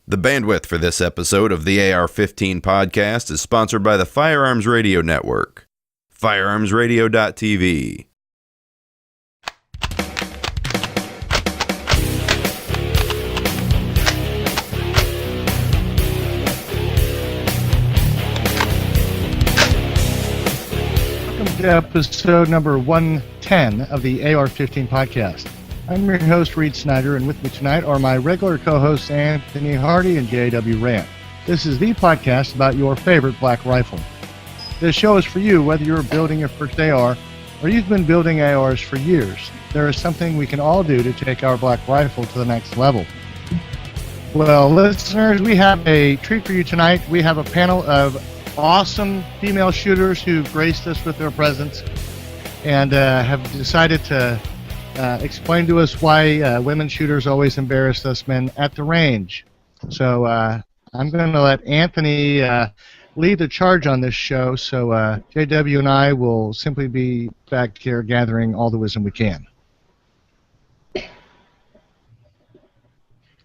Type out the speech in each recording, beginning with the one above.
The bandwidth for this episode of the AR-15 podcast is sponsored by the Firearms Radio Network. FirearmsRadio.tv. Welcome to episode number 110 of the AR-15 podcast. I'm your host, Reed Snyder, and with me tonight are my regular co-hosts, Anthony Hardy and J.W. Rand. This is the podcast about your favorite black rifle. This show is for you, whether you're building your first AR or you've been building ARs for years. There is something we can all do to take our black rifle to the next level. Well, listeners, we have a treat for you tonight. We have a panel of awesome female shooters who've graced us with their presence and have decided to explain to us why women shooters always embarrass us men at the range. So I'm going to let Anthony lead the charge on this show, so JW and I will simply be back here gathering all the wisdom we can.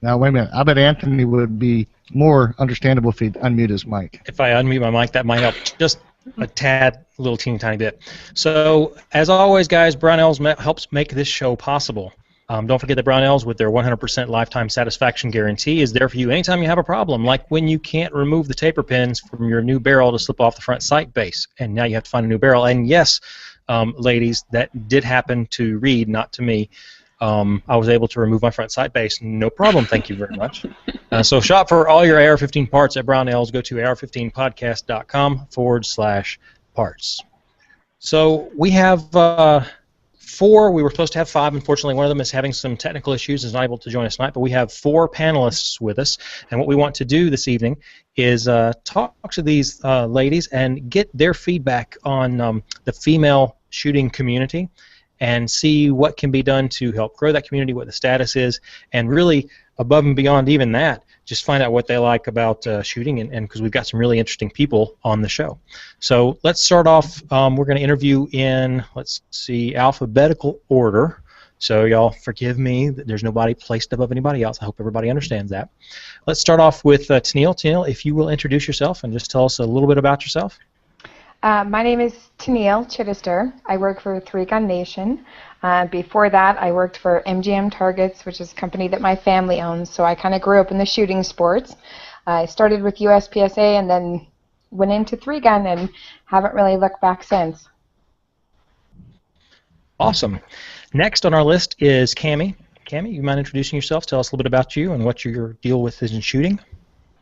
Now, wait a minute. I bet Anthony would be more understandable if he'd unmute his mic. If I unmute my mic, that might help just a tad, little teeny tiny bit. So, as always, guys, Brownells helps make this show possible. Don't forget that Brownells, with their 100% lifetime satisfaction guarantee, is there for you anytime you have a problem, like when you can't remove the taper pins from your new barrel to slip off the front sight base, and now you have to find a new barrel. And yes, ladies, that did happen to Reed, not to me. I was able to remove my front sight base, no problem, thank you very much. So shop for all your AR-15 parts at Brownells. Go to ar15podcast.com/parts. So we have 4. We were supposed to have 5. Unfortunately, one of them is having some technical issues and is not able to join us tonight, but we have 4 panelists with us. And what we want to do this evening is talk to these ladies and get their feedback on the female shooting community, and see what can be done to help grow that community, what the status is, and really, above and beyond even that, just find out what they like about shooting, and because we've got some really interesting people on the show. So let's start off. We're going to interview in, let's see, alphabetical order. So y'all forgive me that there's nobody placed above anybody else. I hope everybody understands that. Let's start off with Tennille. Tennille, if you will introduce yourself and just tell us a little bit about yourself. My name is Tennille Chittister. I work for 3 Gun Nation. Before that, I worked for MGM Targets, which is a company that my family owns, so I kind of grew up in the shooting sports. I started with USPSA and then went into 3 Gun and haven't really looked back since. Awesome. Next on our list is Cammie. Cammie, you mind introducing yourself? Tell us a little bit about you and what your deal with is in shooting.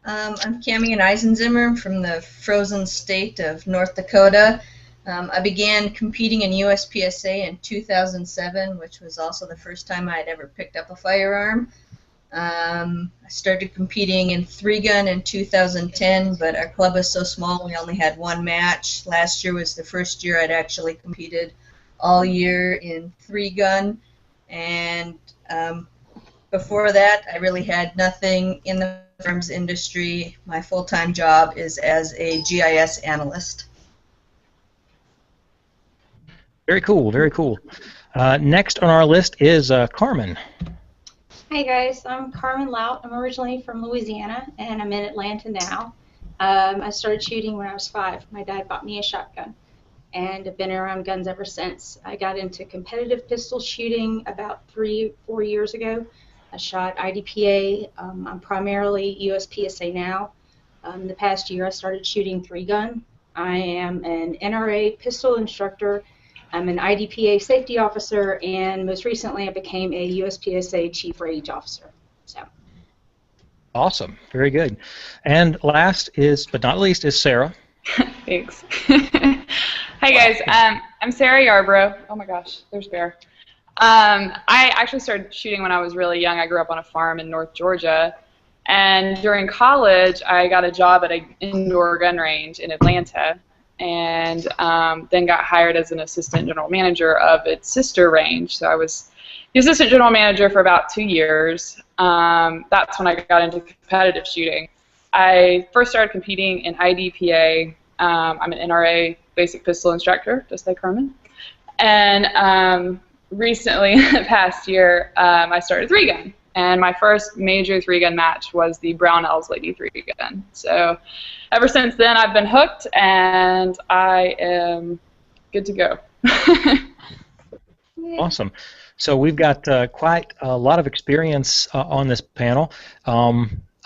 I'm Cammie Eisenzimmer from the frozen state of North Dakota. I began competing in USPSA in 2007, which was also the first time I had ever picked up a firearm. I started competing in 3 Gun in 2010, but our club was so small we only had 1 match. Last year was the first year I'd actually competed all year in 3 Gun, and before that I really had nothing in the firearms industry. My full-time job is as a GIS analyst. Very cool, very cool. Next on our list is Carmen. Hi guys, I'm Carmen Lout. I'm originally from Louisiana and I'm in Atlanta now. I started shooting when I was 5. My dad bought me a shotgun and I've been around guns ever since. I got into competitive pistol shooting about 3-4 years ago. I shot IDPA. I'm primarily USPSA now. The past year I started shooting 3 Gun. I am an NRA pistol instructor. I'm an IDPA safety officer, and most recently I became a USPSA chief range officer. So. Awesome. Very good. And last is, but not least, is Sarah. Thanks. Hi guys, I'm Sarah Yarbrough. Oh my gosh, there's Bear. I actually started shooting when I was really young. I grew up on a farm in North Georgia, and during college I got a job at an indoor gun range in Atlanta, and then got hired as an assistant general manager of its sister range. So I was the assistant general manager for about 2 years. That's when I got into competitive shooting. I first started competing in IDPA. I'm an NRA basic pistol instructor, just like Carmen. And recently, the past year, I started 3 Gun. and my first major 3-gun match was the Brownells Lady 3-gun. So ever since then, I've been hooked, and I am good to go. Awesome. So we've got quite a lot of experience on this panel.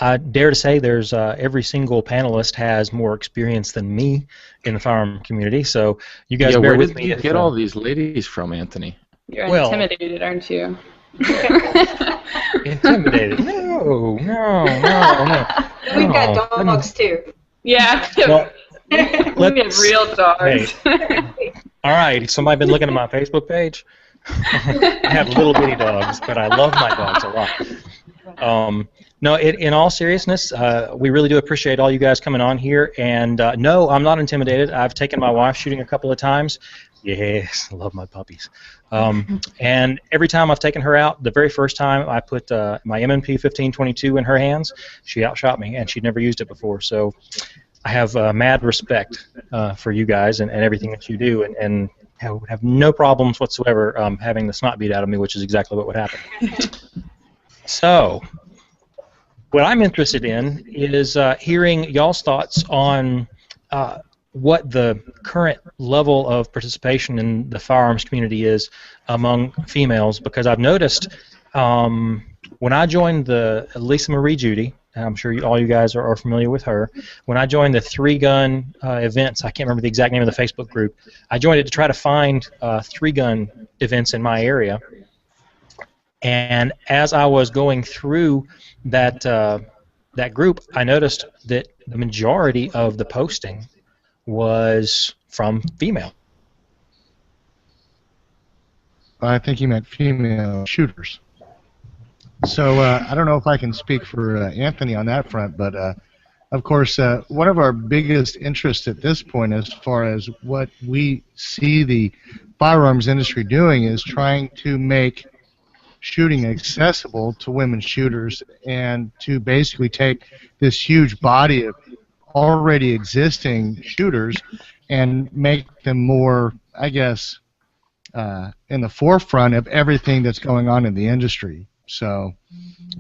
I dare to say there's every single panelist has more experience than me in the firearm community. So you guys bear with me. Where did you get all these ladies from, Anthony? You're intimidated, aren't you? Intimidated? No. We've got dogs too. Yeah. Well, we have real dogs. Hey. All right. Somebody been looking at my Facebook page? I have little bitty dogs, but I love my dogs a lot. No, in all seriousness, we really do appreciate all you guys coming on here. And no, I'm not intimidated. I've taken my wife shooting a couple of times. Yes, I love my puppies. And every time I've taken her out, the very first time I put my M&P 1522 in her hands, she outshot me, and she'd never used it before. So I have mad respect for you guys and everything that you do, and have no problems whatsoever having the snot beat out of me, which is exactly what would happen. So what I'm interested in is hearing y'all's thoughts on what the current level of participation in the firearms community is among females, because I've noticed when I joined the Lisa Marie Judy, and I'm sure all you guys are familiar with her, when I joined the 3-gun events, I can't remember the exact name of the Facebook group, I joined it to try to find 3-gun events in my area. And as I was going through that group, I noticed that the majority of the posting was from female. I think you meant female shooters. So I don't know if I can speak for Anthony on that front, but of course one of our biggest interests at this point, as far as what we see the firearms industry doing, is trying to make shooting accessible to women shooters, and to basically take this huge body of already existing shooters and make them more, I guess, in the forefront of everything that's going on in the industry. So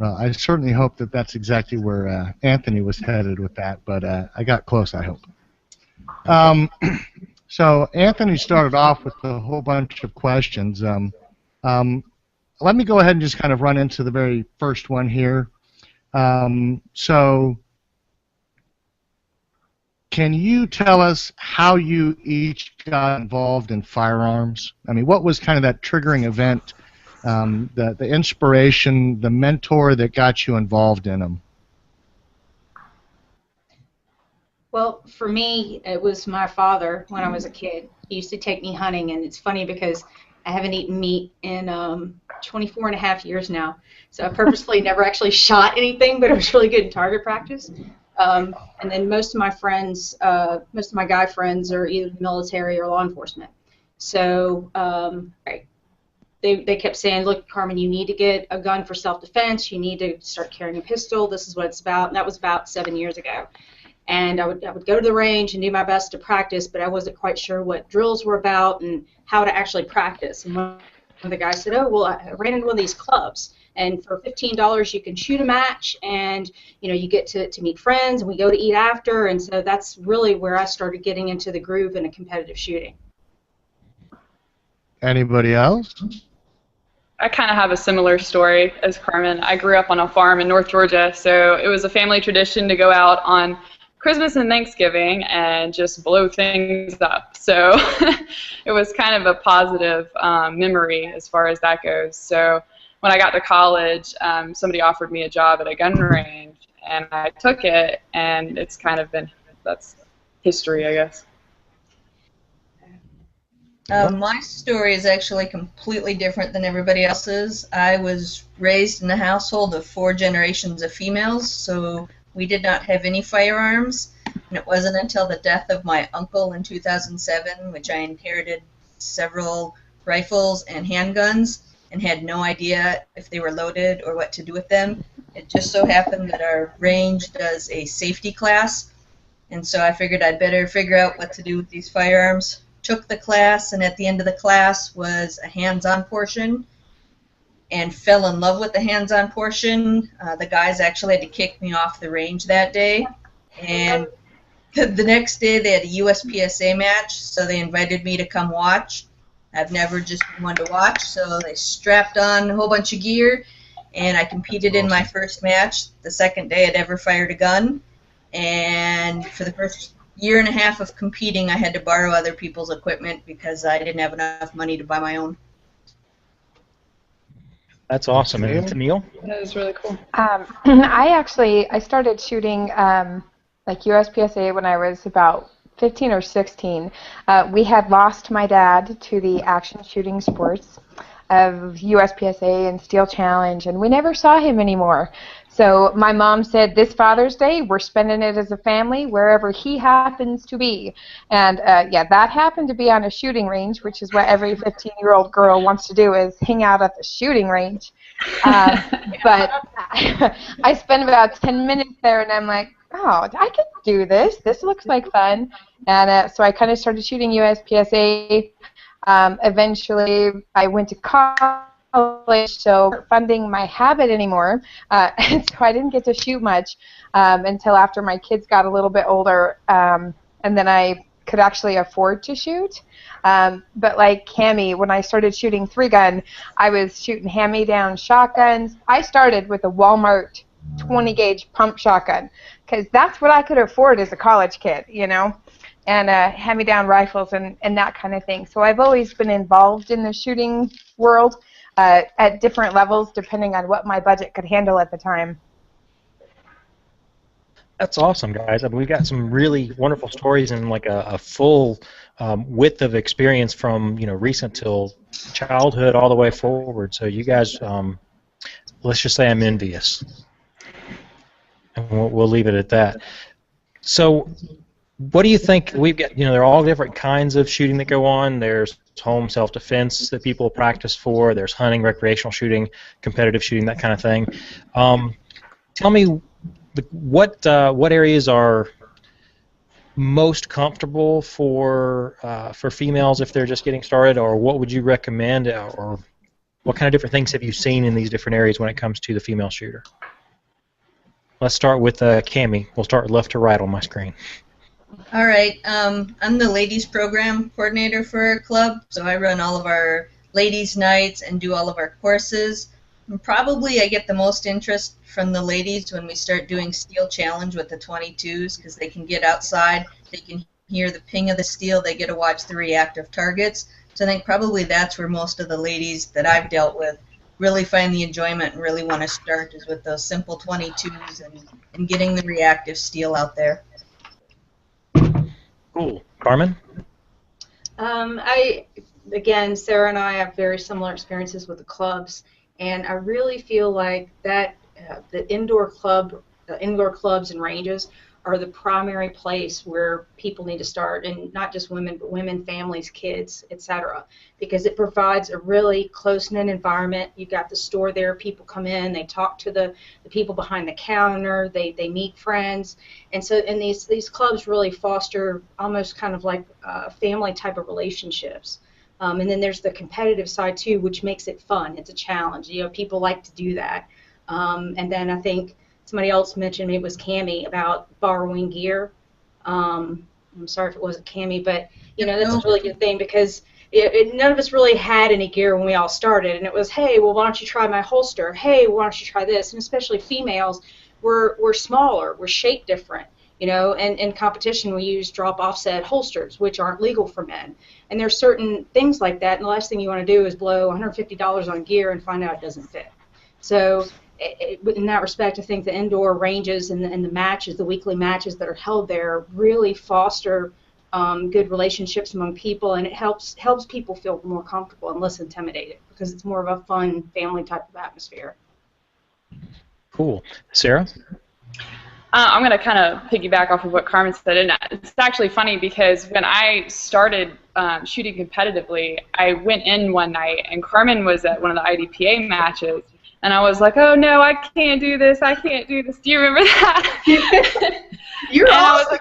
I certainly hope that that's exactly where Anthony was headed with that, but I got close, I hope. So Anthony started off with a whole bunch of questions. Let me go ahead and just kind of run into the very first one here. So can you tell us how you each got involved in firearms? I mean, what was kind of that triggering event, the inspiration, the mentor that got you involved in them? Well, for me, it was my father when I was a kid. He used to take me hunting, and it's funny because I haven't eaten meat in 24 and a half years now. So I purposely never actually shot anything, but I was really good in target practice. And then most of my friends, most of my guy friends are either military or law enforcement. So they kept saying, look, Carmen, you need to get a gun for self-defense. You need to start carrying a pistol. This is what it's about. And that was about 7 years ago. And I would go to the range and do my best to practice, but I wasn't quite sure what drills were about and how to actually practice. And one of the guys said, oh, well, I ran into one of these clubs, and for $15 you can shoot a match, and you get to meet friends, and we go to eat after. And so that's really where I started getting into the groove in a competitive shooting. Anybody else? I kind of have a similar story as Carmen. I grew up on a farm in North Georgia, so it was a family tradition to go out on Christmas and Thanksgiving and just blow things up. So it was kind of a positive memory as far as that goes. So when I got to college, somebody offered me a job at a gun range, and I took it, and it's kind of been, that's history, I guess. My story is actually completely different than everybody else's. I was raised in a household of 4 generations of females, so we did not have any firearms, and it wasn't until the death of my uncle in 2007, which I inherited several rifles and handguns and had no idea if they were loaded or what to do with them. It just so happened that our range does a safety class, and so I figured I'd better figure out what to do with these firearms. Took the class, and at the end of the class was a hands-on portion. and fell in love with the hands-on portion. The guys actually had to kick me off the range that day. And the next day they had a USPSA match, so they invited me to come watch. I've never just been one to watch, so they strapped on a whole bunch of gear, and I competed in my first match, the second day I'd ever fired a gun. And for the first year and a half of competing, I had to borrow other people's equipment because I didn't have enough money to buy my own. That's awesome. And Tennille? That is really cool. I started shooting like USPSA when I was about 15 or 16. We had lost my dad to the action shooting sports of USPSA and Steel Challenge, and we never saw him anymore. So my mom said, this Father's Day, we're spending it as a family wherever he happens to be. And yeah, that happened to be on a shooting range, which is what every 15-year-old girl wants to do, is hang out at the shooting range. But I spent about 10 minutes there, and I'm like, oh, I could do this. This looks like fun. And so I kind of started shooting USPSA. Eventually, I went to college, so funding my habit anymore. And so I didn't get to shoot much until after my kids got a little bit older, and then I could actually afford to shoot. But like Cammie, when I started shooting 3-gun, I was shooting hand-me-down shotguns. I started with a Walmart 20-gauge pump shotgun because that's what I could afford as a college kid, you know, and hand-me-down rifles and that kind of thing. So I've always been involved in the shooting world at different levels depending on what my budget could handle at the time. That's awesome, guys. I mean, we've got some really wonderful stories and like a full width of experience from, you know, recent till childhood all the way forward. So you guys, let's just say I'm envious. And we'll leave it at that. So what do you think? We've got, you know, there are all different kinds of shooting that go on. There's home self-defense that people practice for. There's hunting, recreational shooting, competitive shooting, that kind of thing. Tell me what areas are most comfortable for females if they're just getting started, or what would you recommend, or what kind of different things have you seen in these different areas when it comes to the female shooter? Let's start with Cammie. We'll start left to right on my screen. All right. I'm the ladies program coordinator for our club, so I run all of our ladies' nights and do all of our courses. And probably I get the most interest from the ladies when we start doing Steel Challenge with the 22s, because they can get outside, they can hear the ping of the steel, they get to watch the reactive targets. So I think probably that's where most of the ladies that I've dealt with really find the enjoyment and really want to start, is with those simple 22s and getting the reactive steel out there. Cool. Carmen? Again, Sarah and I have very similar experiences with the clubs, and I really feel like that the indoor clubs and ranges are the primary place where people need to start, and not just women, but women, families, kids, etc. Because it provides a really close-knit environment. You've got the store there, people come in, they talk to the people behind the counter, they meet friends, and these clubs really foster almost kind of like family type of relationships. And then there's the competitive side too, which makes it fun. It's a challenge. You know, people like to do that. And then I think somebody else mentioned, maybe it was Cammie, about borrowing gear. I'm sorry if it wasn't Cammie, but you know, that's a really good thing, because none of us really had any gear when we all started, and it was, hey, well, why don't you try my holster? Hey, why don't you try this? And especially females, we're smaller, we're shaped different. You know, and in competition we use drop offset holsters, which aren't legal for men. And there's certain things like that, and the last thing you want to do is blow $150 on gear and find out it doesn't fit. So in that respect, I think the indoor ranges and the matches, the weekly matches that are held there, really foster good relationships among people, and it helps people feel more comfortable and less intimidated, because it's more of a fun family type of atmosphere. Cool. Sarah? I'm going to kind of piggyback off of what Carmen said, and it's actually funny because when I started shooting competitively, I went in one night and Carmen was at one of the IDPA matches, and I was like, oh no, I can't do this, I can't do this. Do you remember that? You're and awesome.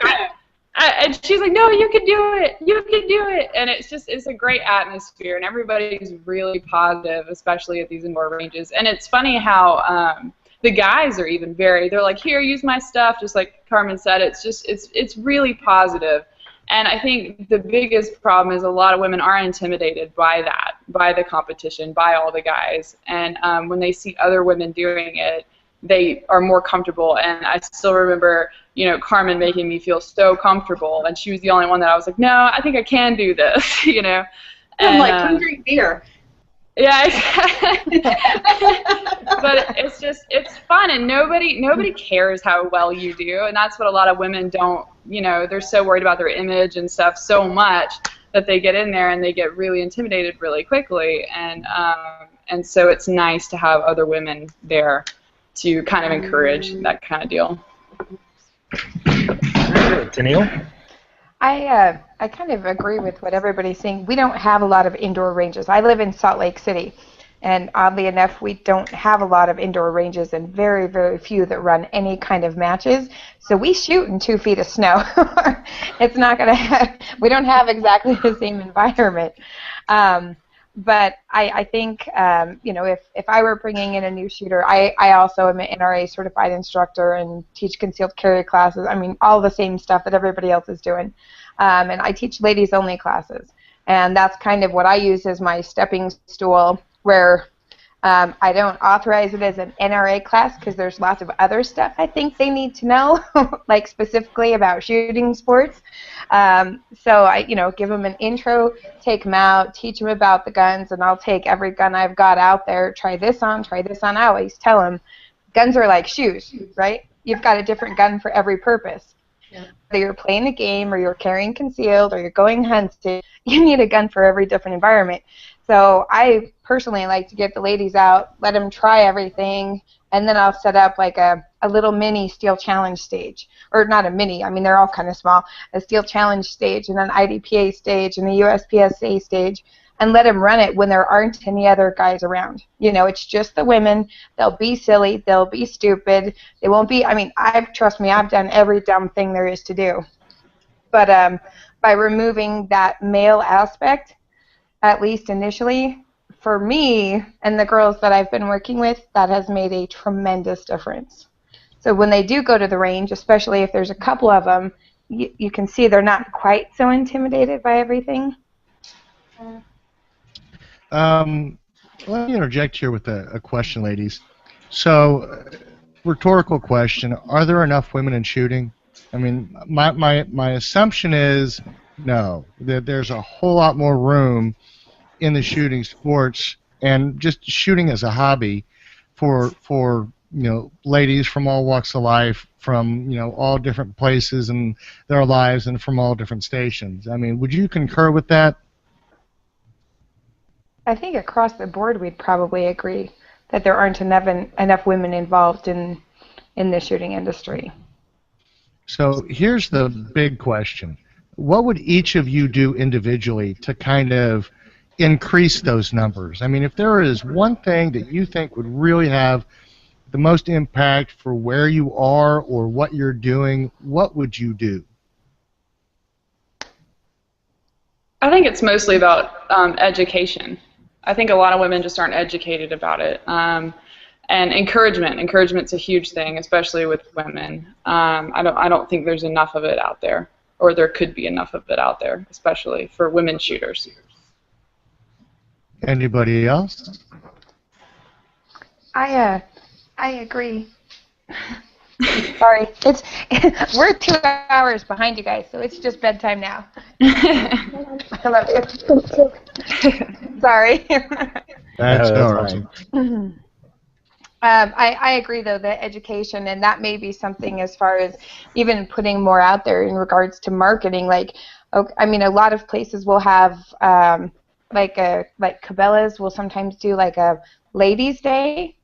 And she's like, no, you can do it. You can do it. And it's a great atmosphere, and everybody's really positive, especially at these indoor ranges. And it's funny how the guys are even they're like, here, use my stuff, just like Carmen said. It's really positive. And I think the biggest problem is a lot of women are intimidated by that, by the competition, by all the guys. And when they see other women doing it, they are more comfortable. And I still remember, Carmen making me feel so comfortable, and she was the only one that I was like, no, I think I can do this, And, I'm like, come drink beer. Yeah, exactly. But it's fun, and nobody cares how well you do, and that's what a lot of women don't, they're so worried about their image and stuff so much that they get in there and they get really intimidated really quickly, and so it's nice to have other women there to kind of encourage that kind of deal. Tennille? I kind of agree with what everybody's saying. We don't have a lot of indoor ranges. I live in Salt Lake City, and oddly enough, we don't have a lot of indoor ranges and very, very few that run any kind of matches. So we shoot in 2 feet of snow. It's not going to we don't have exactly the same environment. But I think, if I were bringing in a new shooter, I also am an NRA certified instructor and teach concealed carry classes. I mean, all the same stuff that everybody else is doing. And I teach ladies only classes. And that's kind of what I use as my stepping stool, where I don't authorize it as an NRA class because there's lots of other stuff I think they need to know, like specifically about shooting sports. So I, give them an intro, take them out, teach them about the guns, and I'll take every gun I've got out there, try this on. I always tell them, guns are like shoes, right? You've got a different gun for every purpose. Yeah. Whether you're playing a game or you're carrying concealed or you're going hunting, you need a gun for every different environment. So I personally like to get the ladies out, let them try everything, and then I'll set up like a little mini steel challenge stage. Or not a mini, I mean they're all kind of small. A steel challenge stage and an IDPA stage and a USPSA stage, and let them run it when there aren't any other guys around. It's just the women. They'll be silly. They'll be stupid. They won't be, trust me, I've done every dumb thing there is to do. But by removing that male aspect, at least initially, for me and the girls that I've been working with, that has made a tremendous difference. So when they do go to the range, especially if there's a couple of them, you can see they're not quite so intimidated by everything. Let me interject here with a question, ladies. So, rhetorical question: are there enough women in shooting? I mean, my assumption is no. That there's a whole lot more room in the shooting sports and just shooting as a hobby for ladies from all walks of life, from all different places in their lives and from all different stations. I mean, would you concur with that? I think across the board we'd probably agree that there aren't enough women involved in the shooting industry. So here's the big question. What would each of you do individually to kind of increase those numbers? I mean, if there is one thing that you think would really have the most impact for where you are or what you're doing, what would you do? I think it's mostly about education. I think a lot of women just aren't educated about it. And encouragement. Encouragement's a huge thing, especially with women. I don't think there's enough of it out there, or there could be enough of it out there, especially for women shooters. Anybody else? I agree. Sorry, we're 2 hours behind you guys, so it's just bedtime now. I love you. Sorry. That's all right. I agree, though, that education, and that may be something as far as even putting more out there in regards to marketing. Like, I mean, a lot of places will have, like Cabela's will sometimes do like a ladies' day.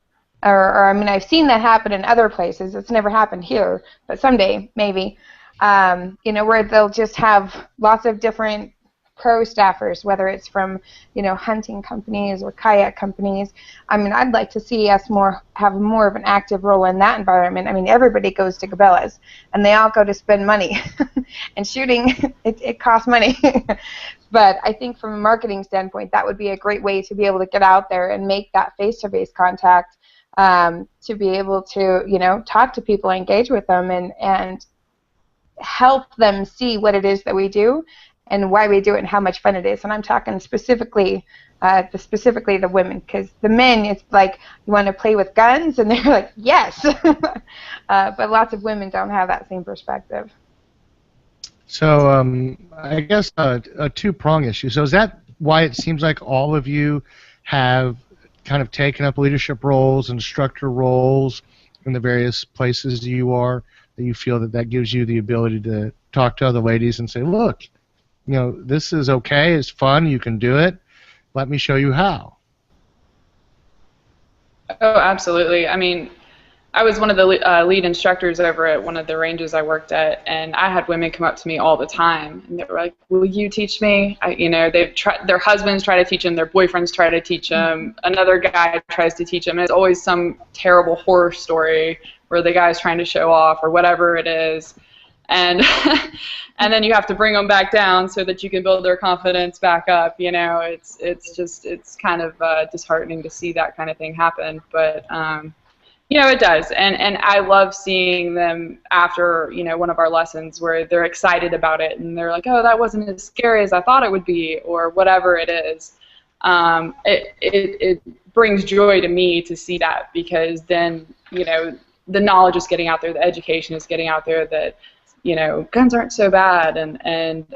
Or I mean, I've seen that happen in other places. It's never happened here, but someday, maybe. Where they'll just have lots of different pro staffers, whether it's from, hunting companies or kayak companies. I mean, I'd like to see us have more of an active role in that environment. I mean, everybody goes to Cabela's, and they all go to spend money. And shooting, it costs money. But I think from a marketing standpoint, that would be a great way to be able to get out there and make that face-to-face contact, to be able to, talk to people, engage with them, and help them see what it is that we do and why we do it and how much fun it is. And I'm talking specifically the women, because the men, it's like, you want to play with guns, and they're like, yes. But lots of women don't have that same perspective. So I guess a two-prong issue. So is that why it seems like all of you have kind of taken up leadership roles, instructor roles in the various places you are, that you feel that gives you the ability to talk to other ladies and say, look, this is okay, it's fun, you can do it, let me show you how? Oh, absolutely. I mean, I was one of the lead instructors over at one of the ranges I worked at, and I had women come up to me all the time, and they were like, will you teach me? Their husbands try to teach them, their boyfriends try to teach them, another guy tries to teach them. It's always some terrible horror story where the guy's trying to show off or whatever it is, and and then you have to bring them back down so that you can build their confidence back up. It's kind of disheartening to see that kind of thing happen, but it does, and I love seeing them after one of our lessons where they're excited about it and they're like, oh, that wasn't as scary as I thought it would be, or whatever it is. It brings joy to me to see that, because then the knowledge is getting out there, the education is getting out there that guns aren't so bad, and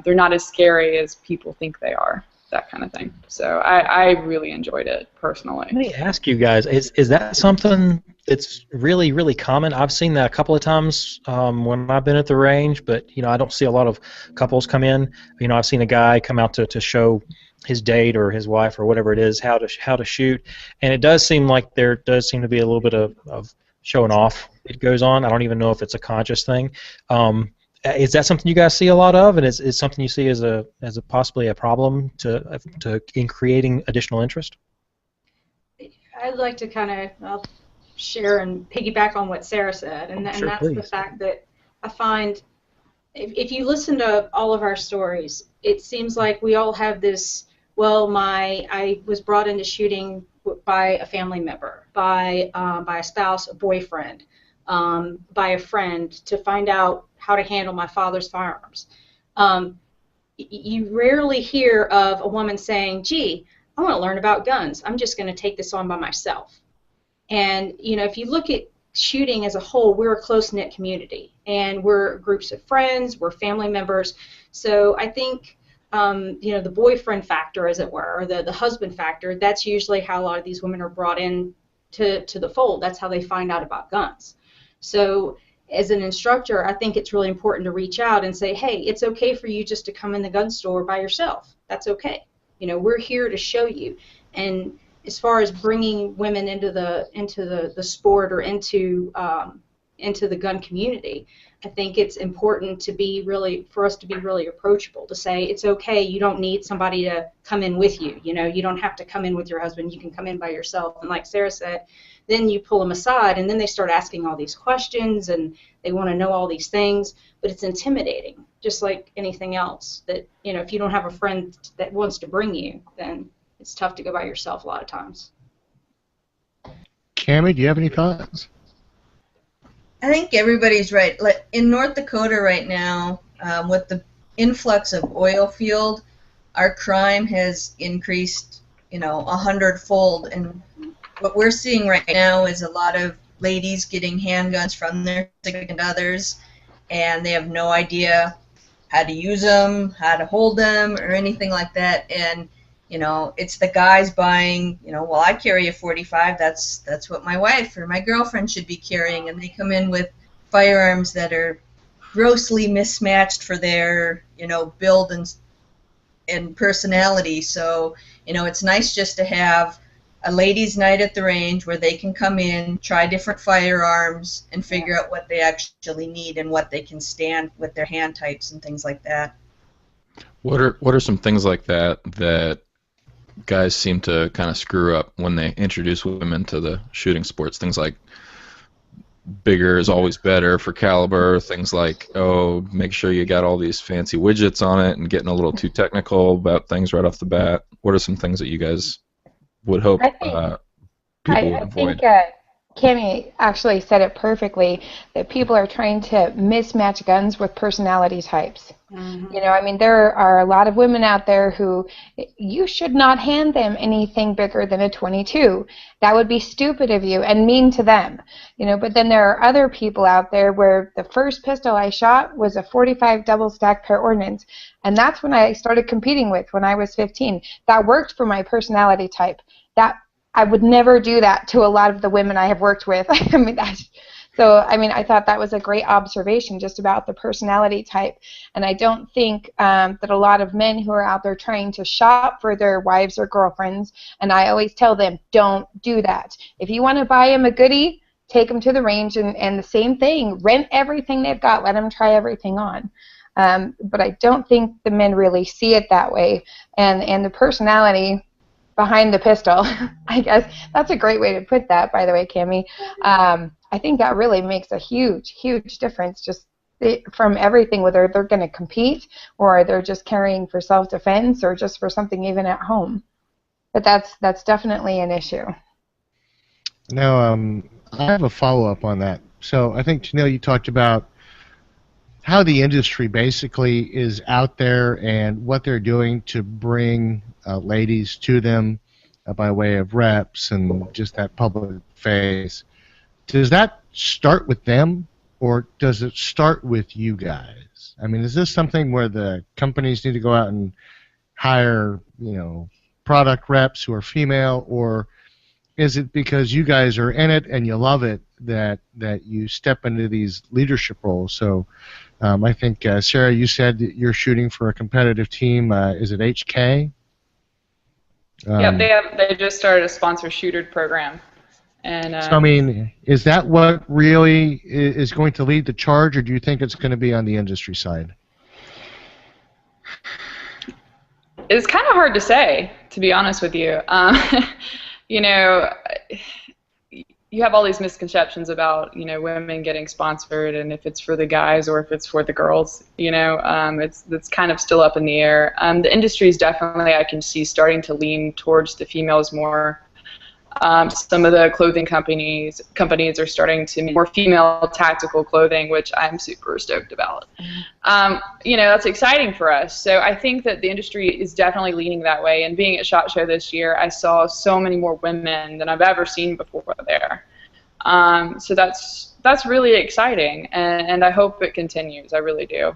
they're not as scary as people think they are. That kind of thing. So I really enjoyed it personally. Let me ask you guys, is that something that's really, really common? I've seen that a couple of times when I've been at the range, but I don't see a lot of couples come in. I've seen a guy come out to show his date or his wife or whatever it is how to shoot, and it does seem like there does seem to be a little bit of showing off that goes on. I don't even know if it's a conscious thing. Is that something you guys see a lot of, and is something you see as a possibly a problem in creating additional interest? I'd like to kind of share and piggyback on what Sarah said, and that's please. The fact that I find if you listen to all of our stories, it seems like we all have this, I was brought into shooting by a family member, by a spouse, a boyfriend, by a friend, to find out how to handle my father's firearms. You rarely hear of a woman saying, gee, I want to learn about guns. I'm just going to take this on by myself. And, if you look at shooting as a whole, we're a close-knit community, and we're groups of friends, we're family members. So I think, the boyfriend factor, as it were, or the husband factor, that's usually how a lot of these women are brought in to the fold. That's how they find out about guns. So as an instructor, I think it's really important to reach out and say, hey, it's okay for you just to come in the gun store by yourself. That's okay. We're here to show you. And as far as bringing women into the sport or into the gun community, I think it's important for us to be really approachable, to say it's okay, you don't need somebody to come in with you. You don't have to come in with your husband, you can come in by yourself. And like Sarah said, then you pull them aside, and then they start asking all these questions, and they want to know all these things, but it's intimidating, just like anything else. That if you don't have a friend that wants to bring you, then it's tough to go by yourself a lot of times. Cammie, do you have any thoughts? I think everybody's right. Like in North Dakota right now, with the influx of oil field, our crime has increased, 100-fold, and what we're seeing right now is a lot of ladies getting handguns from their significant others, and they have no idea how to use them, how to hold them, or anything like that. And it's the guys buying, I carry a .45, that's what my wife or my girlfriend should be carrying, and they come in with firearms that are grossly mismatched for their, build and personality. So, it's nice just to have a ladies' night at the range where they can come in, try different firearms, and figure out what they actually need and what they can stand with their hand types and things like that. What are some things like that guys seem to kind of screw up when they introduce women to the shooting sports? Things like bigger is always better for caliber. Things like, oh, make sure you got all these fancy widgets on it, and getting a little too technical about things right off the bat. What are some things that you guys would hope people would avoid? I think Cammie actually said it perfectly, that people are trying to mismatch guns with personality types. Mhm. You know, I mean, there are a lot of women out there who you should not hand them anything bigger than a 22. That would be stupid of you and mean to them. You know, but then there are other people out there where the first pistol I shot was a 45 double stack pair ordnance, and that's when I started competing with when I was 15. That worked for my personality type. That I would never do that to a lot of the women I have worked with. I mean, I thought that was a great observation just about the personality type. And I don't think that a lot of men who are out there trying to shop for their wives or girlfriends, and I always tell them, don't do that. If you want to buy them a goodie, take them to the range, and the same thing, rent everything they've got, let them try everything on. But I don't think the men really see it that way. And the personality behind the pistol, I guess that's a great way to put that, by the way, Cammie. I think that really makes a huge, huge difference just from everything, whether they're going to compete or they're just carrying for self-defense or just for something even at home. But that's definitely an issue. Now, I have a follow-up on that. So I think, Janelle, you talked about how the industry basically is out there and what they're doing to bring ladies to them by way of reps and just that public face. Does that start with them, or does it start with you guys? I mean, is this something where the companies need to go out and hire, product reps who are female, or is it because you guys are in it and you love it that you step into these leadership roles? So I think, Sarah, you said that you're shooting for a competitive team. Is it HK? They just started a sponsor shooter program. And so, I mean, is that what really is going to lead the charge, or do you think it's going to be on the industry side? It's kind of hard to say, to be honest with you. You have all these misconceptions about, women getting sponsored and if it's for the guys or if it's for the girls. It's kind of still up in the air. The industry is definitely, I can see, starting to lean towards the females more. Some of the clothing companies are starting to make more female tactical clothing, which I'm super stoked about. That's exciting for us. So I think that the industry is definitely leaning that way. And being at SHOT Show this year, I saw so many more women than I've ever seen before there. So that's really exciting, and I hope it continues. I really do.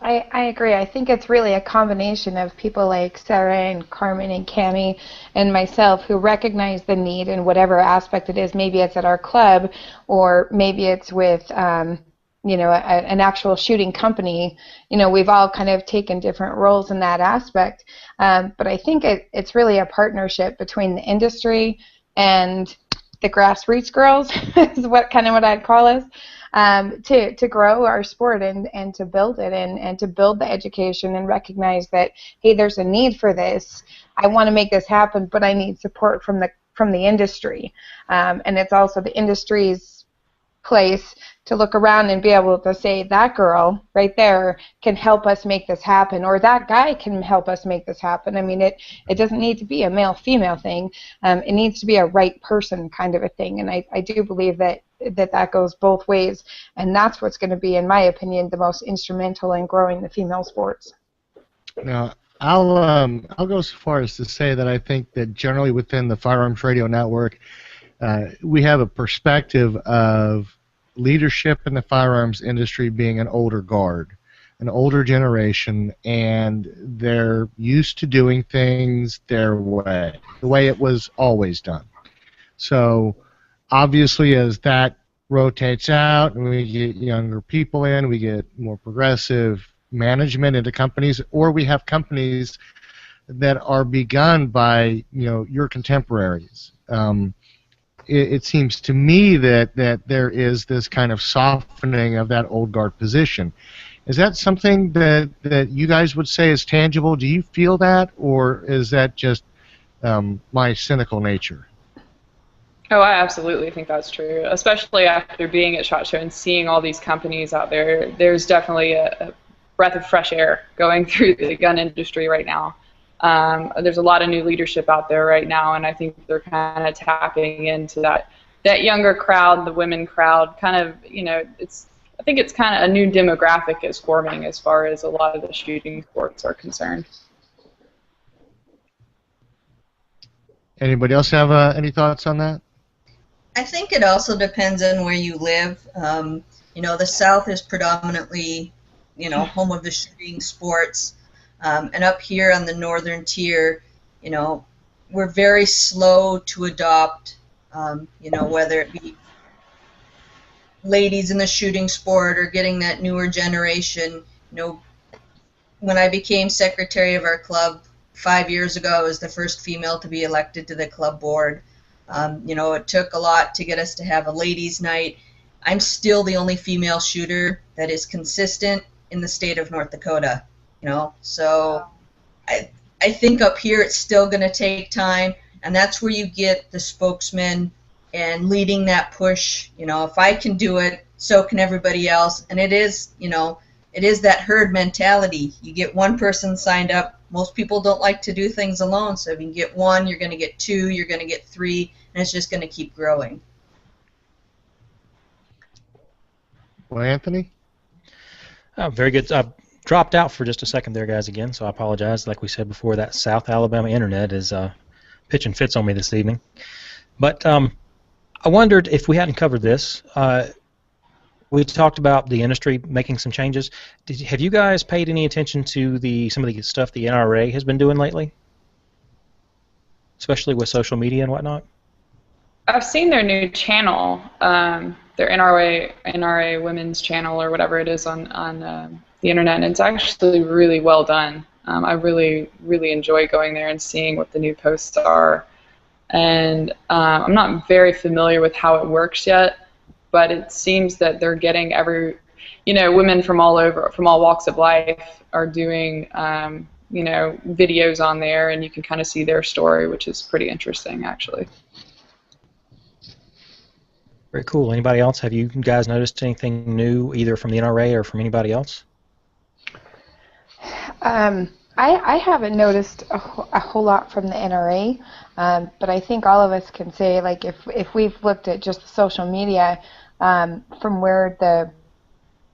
I agree. I think it's really a combination of people like Sarah and Carmen and Cammie and myself who recognize the need in whatever aspect it is. Maybe it's at our club, or maybe it's with an actual shooting company. We've all kind of taken different roles in that aspect. But I think it's really a partnership between the industry and the grassroots girls is what I'd call us. To grow our sport and to build it and to build the education and recognize that, hey, there's a need for this. I want to make this happen, but I need support from the industry. And it's also the industry's place to look around and be able to say, that girl right there can help us make this happen, or that guy can help us make this happen. I mean, it doesn't need to be a male-female thing. It needs to be a right person kind of a thing. And I do believe that goes both ways, and that's what's going to be, in my opinion, the most instrumental in growing the female sports. Now, I'll go so far as to say that I think that generally within the Firearms Radio Network, we have a perspective of leadership in the firearms industry being an older guard, an older generation, and they're used to doing things their way, the way it was always done. So obviously, as that rotates out and we get younger people in, we get more progressive management into companies, or we have companies that are begun by your contemporaries. it seems to me that there is this kind of softening of that old guard position. Is that something that you guys would say is tangible? Do you feel that, or is that just my cynical nature? Oh, I absolutely think that's true, especially after being at SHOT Show and seeing all these companies out there. There's definitely a breath of fresh air going through the gun industry right now. There's a lot of new leadership out there right now, and I think they're kind of tapping into that younger crowd, the women crowd. Kind of, I think it's kind of a new demographic is forming as far as a lot of the shooting sports are concerned. Anybody else have any thoughts on that? I think it also depends on where you live. The South is predominantly, home of the shooting sports. And up here on the northern tier, we're very slow to adopt, whether it be ladies in the shooting sport or getting that newer generation. When I became secretary of our club 5 years ago, I was the first female to be elected to the club board. It took a lot to get us to have a ladies' night. I'm still the only female shooter that is consistent in the state of North Dakota. So I think up here it's still going to take time, and that's where you get the spokesman and leading that push. If I can do it, so can everybody else. And it is that herd mentality. You get one person signed up. Most people don't like to do things alone, so if you get one, you're going to get two, you're going to get three, and it's just going to keep growing. Well, Anthony? Oh, very good. Dropped out for just a second there, guys, again, so I apologize. Like we said before, that South Alabama internet is pitching fits on me this evening. But I wondered if we hadn't covered this. We talked about the industry making some changes. Have you guys paid any attention to some of the stuff the NRA has been doing lately, especially with social media and whatnot? I've seen their new channel, their NRA Women's channel or whatever it is on the internet, and it's actually really well done. I really, really enjoy going there and seeing what the new posts are. And I'm not very familiar with how it works yet, but it seems that they're getting women from all walks of life are doing, videos on there, and you can kind of see their story, which is pretty interesting, actually. Very cool. Anybody else? Have you guys noticed anything new, either from the NRA or from anybody else? I haven't noticed a whole lot from the NRA, but I think all of us can say, like, if we've looked at just social media, from where the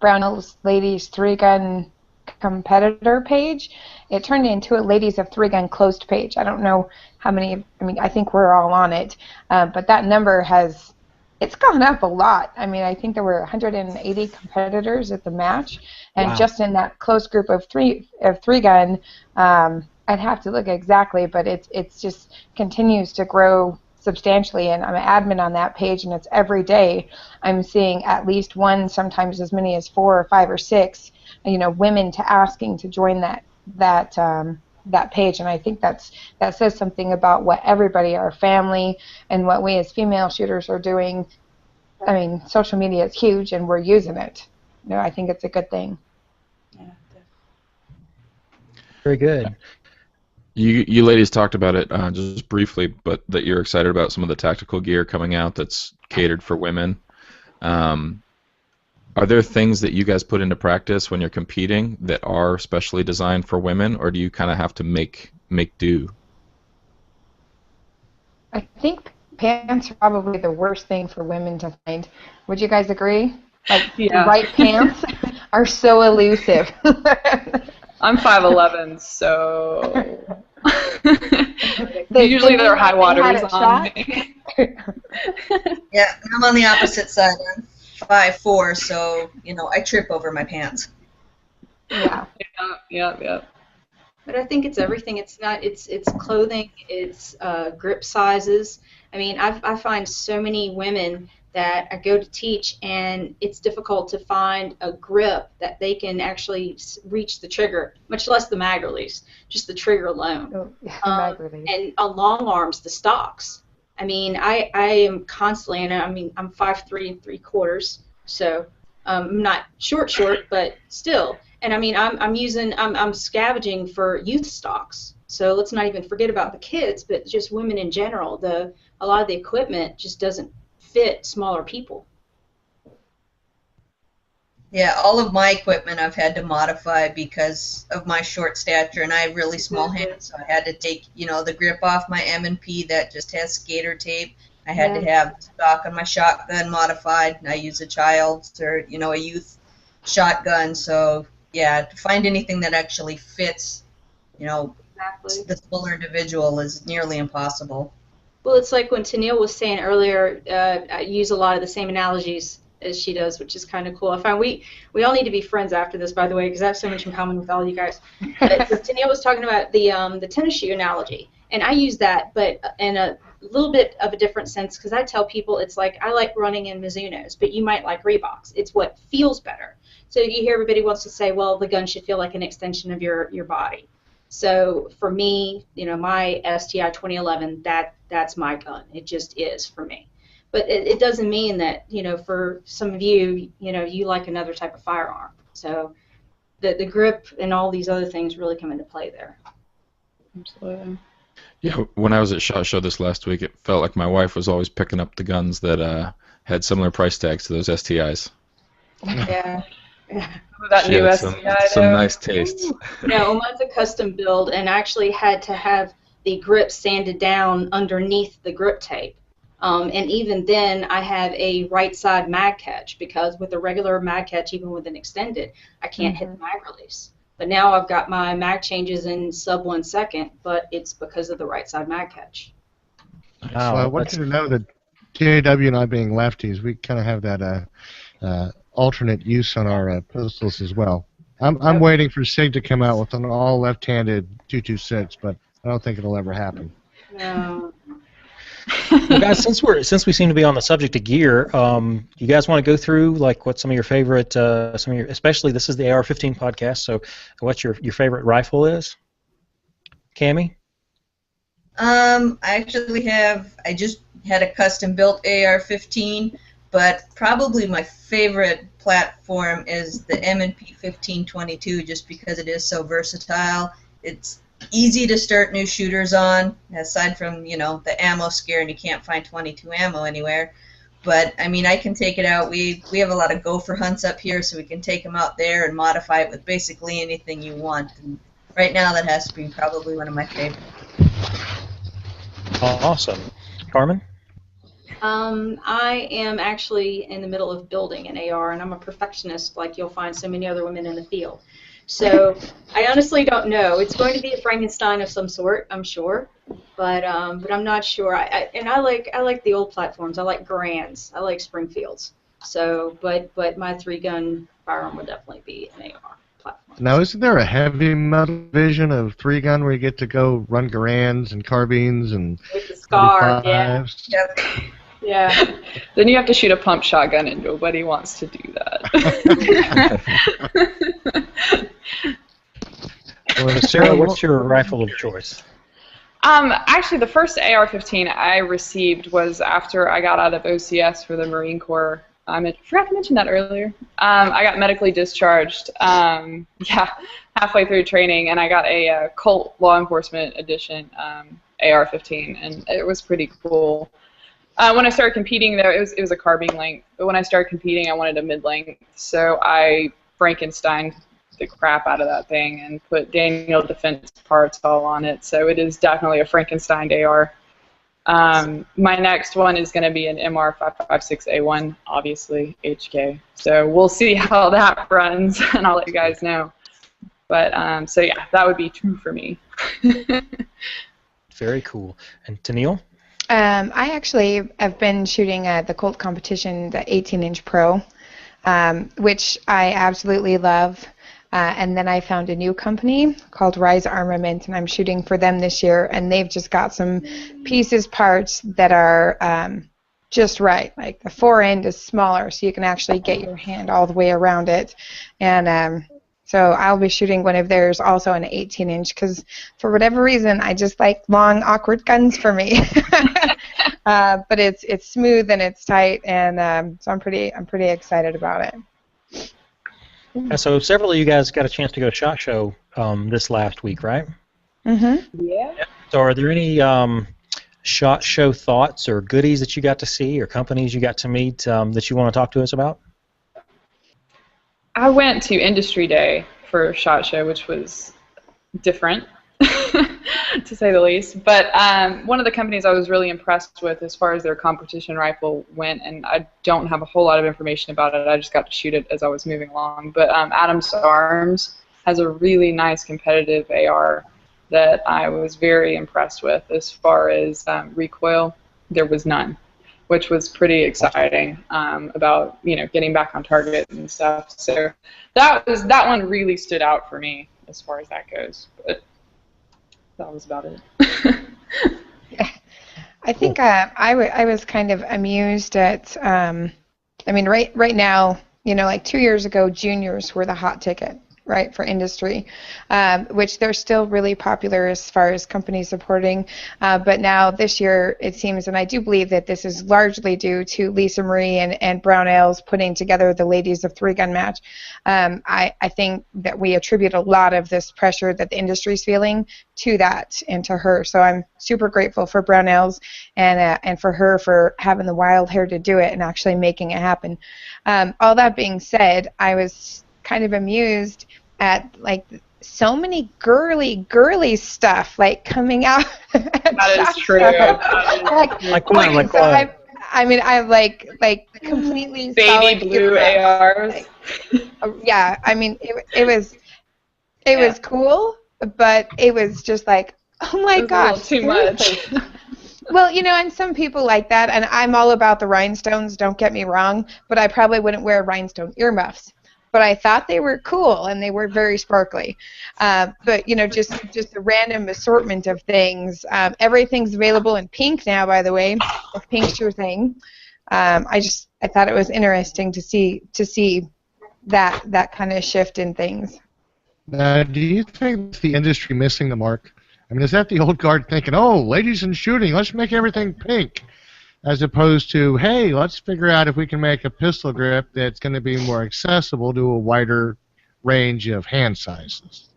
Brownells Ladies 3-Gun competitor page, it turned into a Ladies of 3-Gun closed page. I don't know how many, I think we're all on it, but that number it's gone up a lot. I think there were 180 competitors at the match, and wow. Just in that close group of 3-Gun, I'd have to look exactly, but it's just continues to grow substantially, and I'm an admin on that page, and it's every day I'm seeing at least one, sometimes as many as 4 or 5 or 6, women asking to join that page, and I think that says something about what everybody, our family, and what we as female shooters are doing. Social media is huge, and we're using it. I think it's a good thing. Yeah. Very good. You ladies talked about it just briefly, but that you're excited about some of the tactical gear coming out that's catered for women. Are there things that you guys put into practice when you're competing that are specially designed for women, or do you kind of have to make do? I think pants are probably the worst thing for women to find. Would you guys agree? The right pants are so elusive. I'm 5'11", so usually there are high waters on me. Yeah, I'm on the opposite side. I'm 5'4", so I trip over my pants. Yeah. Yeah. But I think it's everything. It's clothing. It's grip sizes. I find so many women that I go to teach, and it's difficult to find a grip that they can actually reach the trigger, much less the mag release, just the trigger alone. Mag release. And on long arms, the stocks. I mean, I am constantly, and I mean, I'm 5'3" and 3/4, so I'm not short, but still. And I mean, I'm scavenging for youth stocks. So let's not even forget about the kids, but just women in general. A lot of the equipment just doesn't fit smaller people. Yeah, all of my equipment I've had to modify because of my short stature, and I have really small hands, so I had to take, the grip off my M&P that just has skater tape. I had to have stock on my shotgun modified, and I use a child's or, a youth shotgun. So, yeah, to find anything that actually fits, the fuller individual is nearly impossible. Well, it's like when Tennille was saying earlier, I use a lot of the same analogies as she does, which is kind of cool. I find we all need to be friends after this, by the way, because I have so much in common with all you guys. But Tennille was talking about the tennis shoe analogy, and I use that, but in a little bit of a different sense, because I tell people it's like I like running in Mizunos, but you might like Reeboks. It's what feels better. So you hear everybody wants to say, well, the gun should feel like an extension of your body. So for me, my STI 2011, that's my gun. It just is for me. But it doesn't mean that, for some of you, you like another type of firearm. So the grip and all these other things really come into play there. Absolutely. Yeah, when I was at SHOT Show this last week, it felt like my wife was always picking up the guns that had similar price tags to those STIs. Yeah. That She new had STI, some nice tastes. No, mine's a custom build, and actually had to have the grip sanded down underneath the grip tape. And even then, I have a right side mag catch, because with a regular mag catch, even with an extended, I can't hit the mag release. But now I've got my mag changes in sub 1 second, but it's because of the right side mag catch. So I want you to know that JW and I being lefties, we kind of have that alternate use on our pistols as well. I'm waiting for SIG to come out with an all left-handed 226, but I don't think it'll ever happen. No. Well, guys, since we seem to be on the subject of gear, you guys want to go through like what some of your favorite, especially this is the AR-15 podcast, so what your favorite rifle is? Cammy? I just had a custom built AR-15, but probably my favorite platform is the M&P 1522, just because it is so versatile. It's easy to start new shooters on, aside from, the ammo scare and you can't find 22 ammo anywhere. But, I mean, I can take it out. We have a lot of gopher hunts up here, so we can take them out there and modify it with basically anything you want. And right now, that has to be probably one of my favorites. Awesome. Carmen? I am actually in the middle of building an AR, and I'm a perfectionist like you'll find so many other women in the field. So I honestly don't know. It's going to be a Frankenstein of some sort, I'm sure, but I'm not sure. I like the old platforms. I like Garands. I like Springfields. So, but my 3-gun firearm would definitely be an AR platform. Now, isn't there a heavy metal division of 3-gun where you get to go run Garands and carbines and with the SCAR? Yeah. Yep. Yeah. Then you have to shoot a pump shotgun, and nobody wants to do that. Well, Sarah, what's your rifle of choice? Actually, the first AR-15 I received was after I got out of OCS for the Marine Corps. I forgot to mention that earlier. I got medically discharged, halfway through training, and I got a Colt Law Enforcement Edition AR-15, and it was pretty cool. When I started competing, though, it was a carbine length, but when I started competing, I wanted a mid-length, so I Frankensteined the crap out of that thing and put Daniel Defense parts all on it, so it is definitely a Frankenstein AR. My next one is going to be an MR556A1, obviously, HK, so we'll see how that runs, and I'll let you guys know. But, so yeah, that would be true for me. Very cool. And Tennille? I actually have been shooting the Colt competition, the 18-inch Pro, which I absolutely love. And then I found a new company called Rise Armament, and I'm shooting for them this year. And they've just got some parts that are just right. Like the fore end is smaller, so you can actually get your hand all the way around it. And so I'll be shooting one of theirs, also an 18-inch, because for whatever reason, I just like long, awkward guns for me. but it's smooth and it's tight, and so I'm pretty excited about it. So several of you guys got a chance to go to SHOT Show this last week, right? Mm-hmm. Yeah. So are there any SHOT Show thoughts or goodies that you got to see or companies you got to meet that you want to talk to us about? I went to Industry Day for SHOT Show, which was different, to say the least. But one of the companies I was really impressed with as far as their competition rifle went, and I don't have a whole lot of information about it, I just got to shoot it as I was moving along, but Adams Arms has a really nice competitive AR that I was very impressed with. As far as recoil, there was none, which was pretty exciting about getting back on target and stuff. So that one really stood out for me as far as that goes. But that was about it. I think I was kind of amused at. Right now, like 2 years ago, juniors were the hot ticket, right, for industry, which they're still really popular as far as companies supporting. But now this year, it seems, and I do believe that this is largely due to Lisa Marie and Brownells putting together the Ladies of Three Gun match. I think that we attribute a lot of this pressure that the industry's feeling to that and to her. So I'm super grateful for Brownells and for her for having the wild hair to do it and actually making it happen. All that being said, I was kind of amused at so many girly stuff coming out. That is true. Like what? I completely baby blue ARs. Yeah, it was cool, but it was just oh my gosh, too much. Well, and some people like that, and I'm all about the rhinestones, don't get me wrong, but I probably wouldn't wear rhinestone earmuffs. But I thought they were cool, and they were very sparkly. But, just a random assortment of things. Everything's available in pink now, by the way, if pink's your thing. I thought it was interesting to see that kind of shift in things. Do you think it's the industry missing the mark? Is that the old guard thinking, oh, ladies in shooting, let's make everything pink, as opposed to, hey, let's figure out if we can make a pistol grip that's going to be more accessible to a wider range of hand sizes?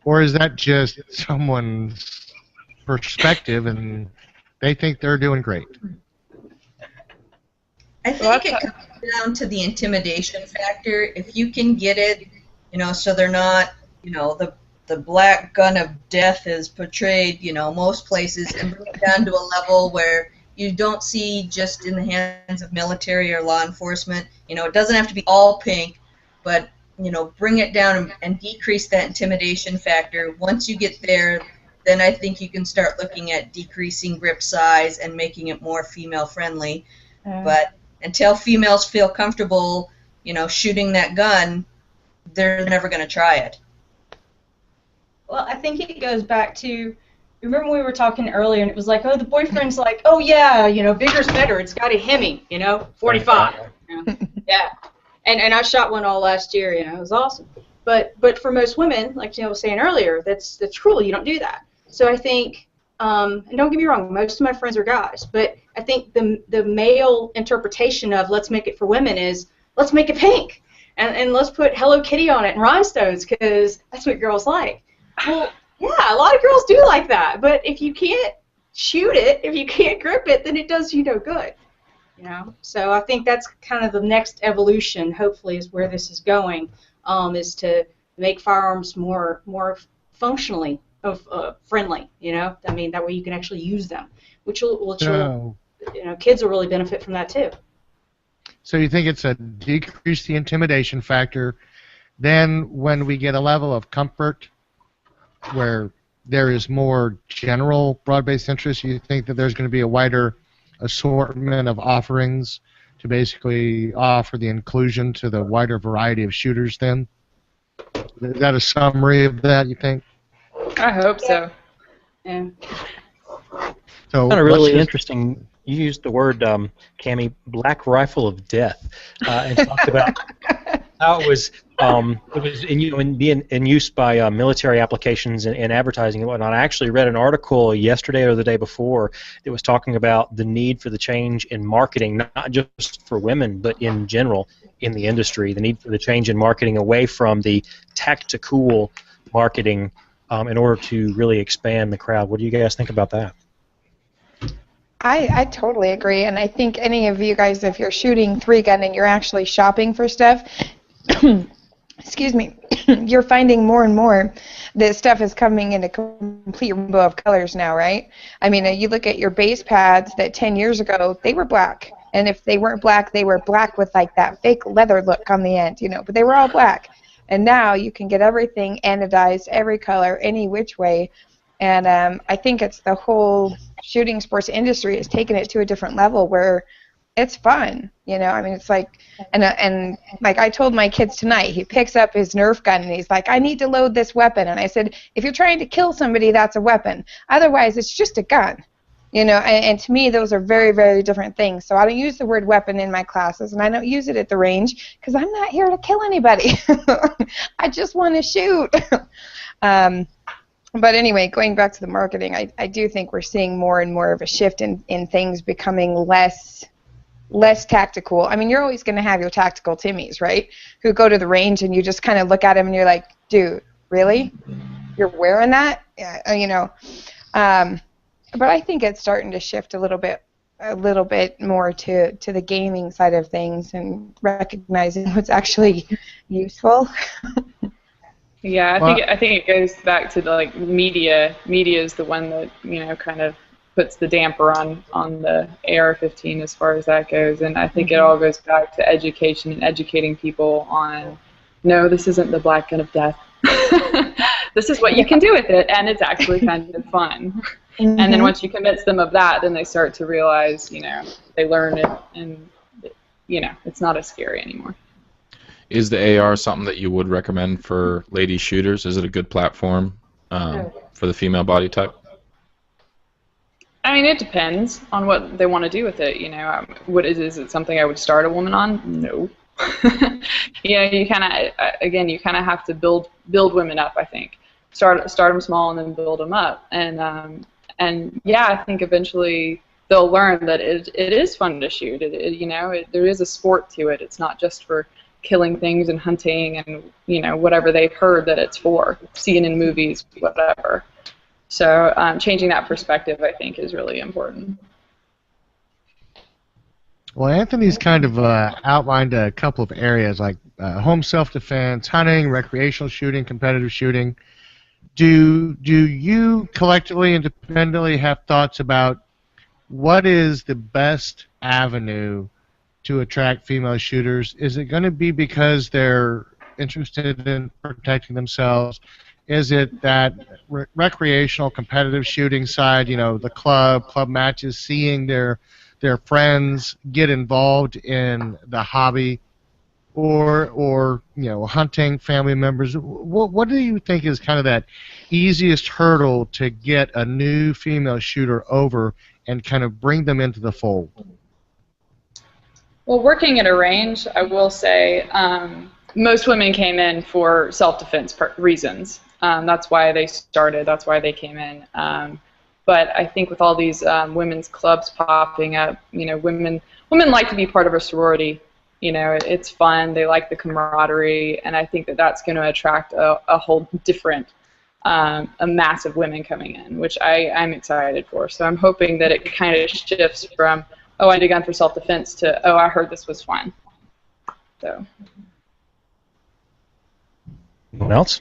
Or is that just someone's perspective and they think they're doing great? I think it comes down to the intimidation factor. If you can get it, so they're not, the black gun of death is portrayed, most places, and bring it down to a level where you don't see just in the hands of military or law enforcement. It doesn't have to be all pink, but bring it down and decrease that intimidation factor. Once you get there, then I think you can start looking at decreasing grip size and making it more female friendly. But until females feel comfortable, shooting that gun, they're never going to try it. Well, I think it goes back to, remember we were talking earlier, and it was oh, the boyfriend's oh yeah, bigger's better. It's got a Hemi, 45. Yeah, and I shot one all last year. It was awesome. But for most women, like was saying earlier, that's cruel. You don't do that. So I think, and don't get me wrong, most of my friends are guys, but I think the male interpretation of let's make it for women is let's make it pink, and let's put Hello Kitty on it and rhinestones because that's what girls like. Well, yeah, a lot of girls do like that, but if you can't shoot it, if you can't grip it, then it does you no good. So I think that's kind of the next evolution, hopefully, is where this is going, is to make firearms more functionally friendly, that way you can actually use them, which will kids will really benefit from that too. So you think it's a decrease the intimidation factor, then when we get a level of comfort where there is more general broad-based interest, you think that there's going to be a wider assortment of offerings to basically offer the inclusion to the wider variety of shooters then? Is that a summary of that, you think? I hope so. Yeah. So kind of really interesting. You used the word, Cammie, black rifle of death, and talked about how it was it was in use by military applications and advertising and whatnot. I actually read an article yesterday or the day before that was talking about the need for the change in marketing, not just for women, but in general in the industry, the need for the change in marketing away from the tactical marketing in order to really expand the crowd. What do you guys think about that? I totally agree, and I think any of you guys, if you're shooting 3-gun and you're actually shopping for stuff, excuse me, you're finding more and more that stuff is coming in a complete rainbow of colors now, right? I mean, you look at your base pads that 10 years ago, they were black, and if they weren't black, they were black with like that fake leather look on the end, but they were all black. And now you can get everything anodized, every color, any which way. And I think it's the whole shooting sports industry has taken it to a different level where it's fun, I mean, it's like, and like I told my kids tonight, he picks up his Nerf gun and he's like, I need to load this weapon. And I said, if you're trying to kill somebody, that's a weapon. Otherwise, it's just a gun. And to me, those are very, very different things. So I don't use the word weapon in my classes, and I don't use it at the range because I'm not here to kill anybody. I just want to shoot. But anyway, going back to the marketing, I do think we're seeing more and more of a shift in things becoming less tactical. I mean, you're always going to have your tactical Timmies, right, who go to the range and you just kind of look at them and you're like, dude, really? You're wearing that? Yeah, but I think it's starting to shift a little bit more to the gaming side of things and recognizing what's actually useful. Yeah, I think it goes back to the media. Media is the one that kind of puts the damper on the AR-15 as far as that goes, and I think it all goes back to education and educating people on, no, this isn't the black gun of death. This is what you can do with it, and it's actually kind of fun. And then once you convince them of that, then they start to realize, they learn it, and it's not as scary anymore. Is the AR something that you would recommend for lady shooters? Is it a good platform for the female body type? I mean, it depends on what they want to do with it. Is it something I would start a woman on? No. You kind of have to build women up. I think start them small and then build them up. And yeah, I think eventually they'll learn that it is fun to shoot. There is a sport to it. It's not just for killing things and hunting and whatever they've heard that it's for, seeing in movies, whatever. So changing that perspective, I think, is really important. Well, Anthony's kind of outlined a couple of areas like home self-defense, hunting, recreational shooting, competitive shooting. Do you collectively, independently have thoughts about what is the best avenue to attract female shooters? Is it going to be because they're interested in protecting themselves? Is it that recreational competitive shooting side, the club matches, seeing their friends get involved in the hobby, or hunting, family members? What do you think is kind of that easiest hurdle to get a new female shooter over and kind of bring them into the fold? Well, working at a range, I will say most women came in for self-defense reasons. That's why they started. That's why they came in. But I think with all these women's clubs popping up, women like to be part of a sorority. It's fun. They like the camaraderie, and I think that that's going to attract a whole different, a mass of women coming in, which I'm excited for. So I'm hoping that it kind of shifts from, oh, I need a gun for self-defense to, oh, I heard this was fun. So. Anyone else?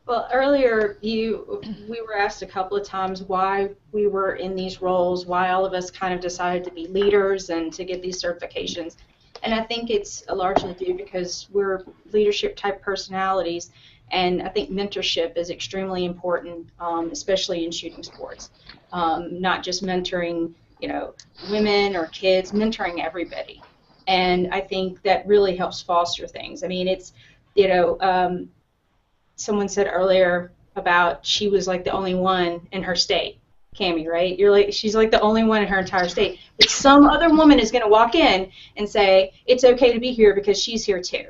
Well, earlier we were asked a couple of times why we were in these roles, why all of us kind of decided to be leaders and to get these certifications. And I think it's largely due because we're leadership type personalities, and I think mentorship is extremely important, especially in shooting sports. Not just mentoring, women or kids, mentoring everybody. And I think that really helps foster things. I mean, it's, someone said earlier about she was like the only one in her state. Cammie, right? She's like the only one in her entire state. But some other woman is going to walk in and say, it's okay to be here because she's here too.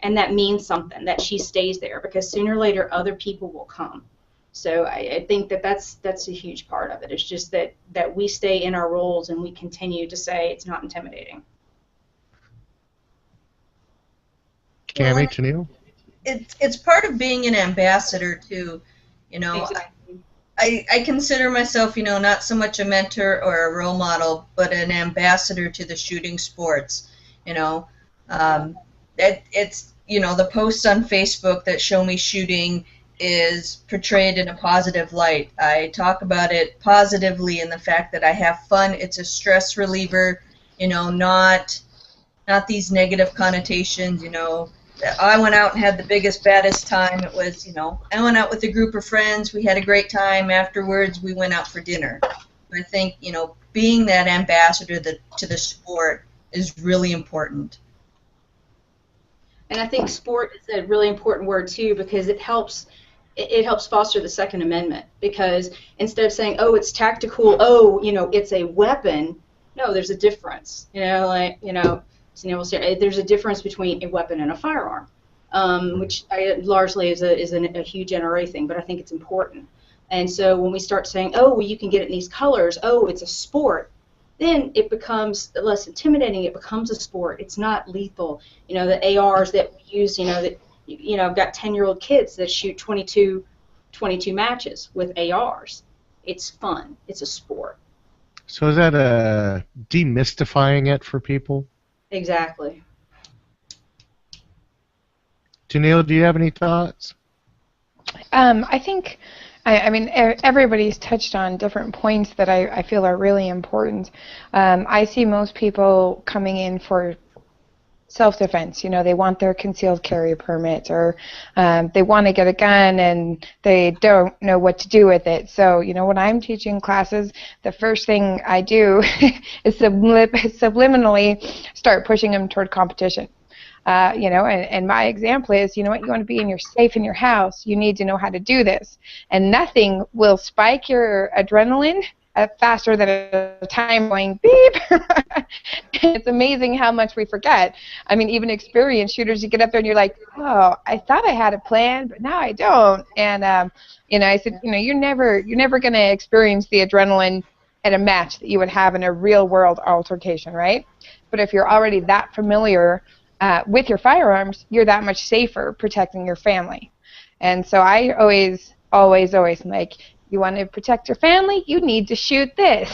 and that means something, that she stays there, because sooner or later other people will come. So I think that's a huge part of it. It's just that we stay in our roles and we continue to say it's not intimidating. Cammy, Tennille? It's part of being an ambassador too. You know, Exactly. I consider myself, you know, not so much a mentor or a role model, but an ambassador to the shooting sports. You know, it's, you know, the posts on Facebook that show me shooting is portrayed in a positive light. I talk about it positively in the fact that I have fun. It's a stress reliever, you know, not these negative connotations, you know. I went out and had the biggest, baddest time. It was, you know, I went out with a group of friends. We had a great time. Afterwards, we went out for dinner. I think, you know, being that ambassador to the sport is really important. And I think sport is a really important word too, because it helps foster the Second Amendment, because instead of saying, oh, it's tactical, oh, you know, it's a weapon, no, there's a difference. You know, like, you know, there's a difference between a weapon and a firearm, which largely is a huge NRA thing, but I think it's important. And so when we start saying, oh, well, you can get it in these colors, oh, it's a sport, then it becomes less intimidating. It becomes a sport. It's not lethal. You know, the ARs that we use, you know, that, you know, I've got 10-year-old kids that shoot 22 matches with ARs. It's fun. It's a sport. So is that demystifying it for people? Exactly. Tennille, do you have any thoughts? I think, I mean, everybody's touched on different points that I feel are really important. I see most people coming in for self-defense. You know, they want their concealed carry permit, or they want to get a gun and they don't know what to do with it. So, you know, when I'm teaching classes, the first thing I do is subliminally start pushing them toward competition. You know, and my example is, you know what, you want to be safe in your house, you need to know how to do this. And nothing will spike your adrenaline faster than a time going beep. It's amazing how much we forget. I mean, even experienced shooters, you get up there and you're like, oh, I thought I had a plan, but now I don't. And you know, I said, you know, you're never going to experience the adrenaline at a match that you would have in a real world altercation, right? But if you're already that familiar with your firearms, you're that much safer protecting your family. And so I always like, you want to protect your family, you need to shoot this.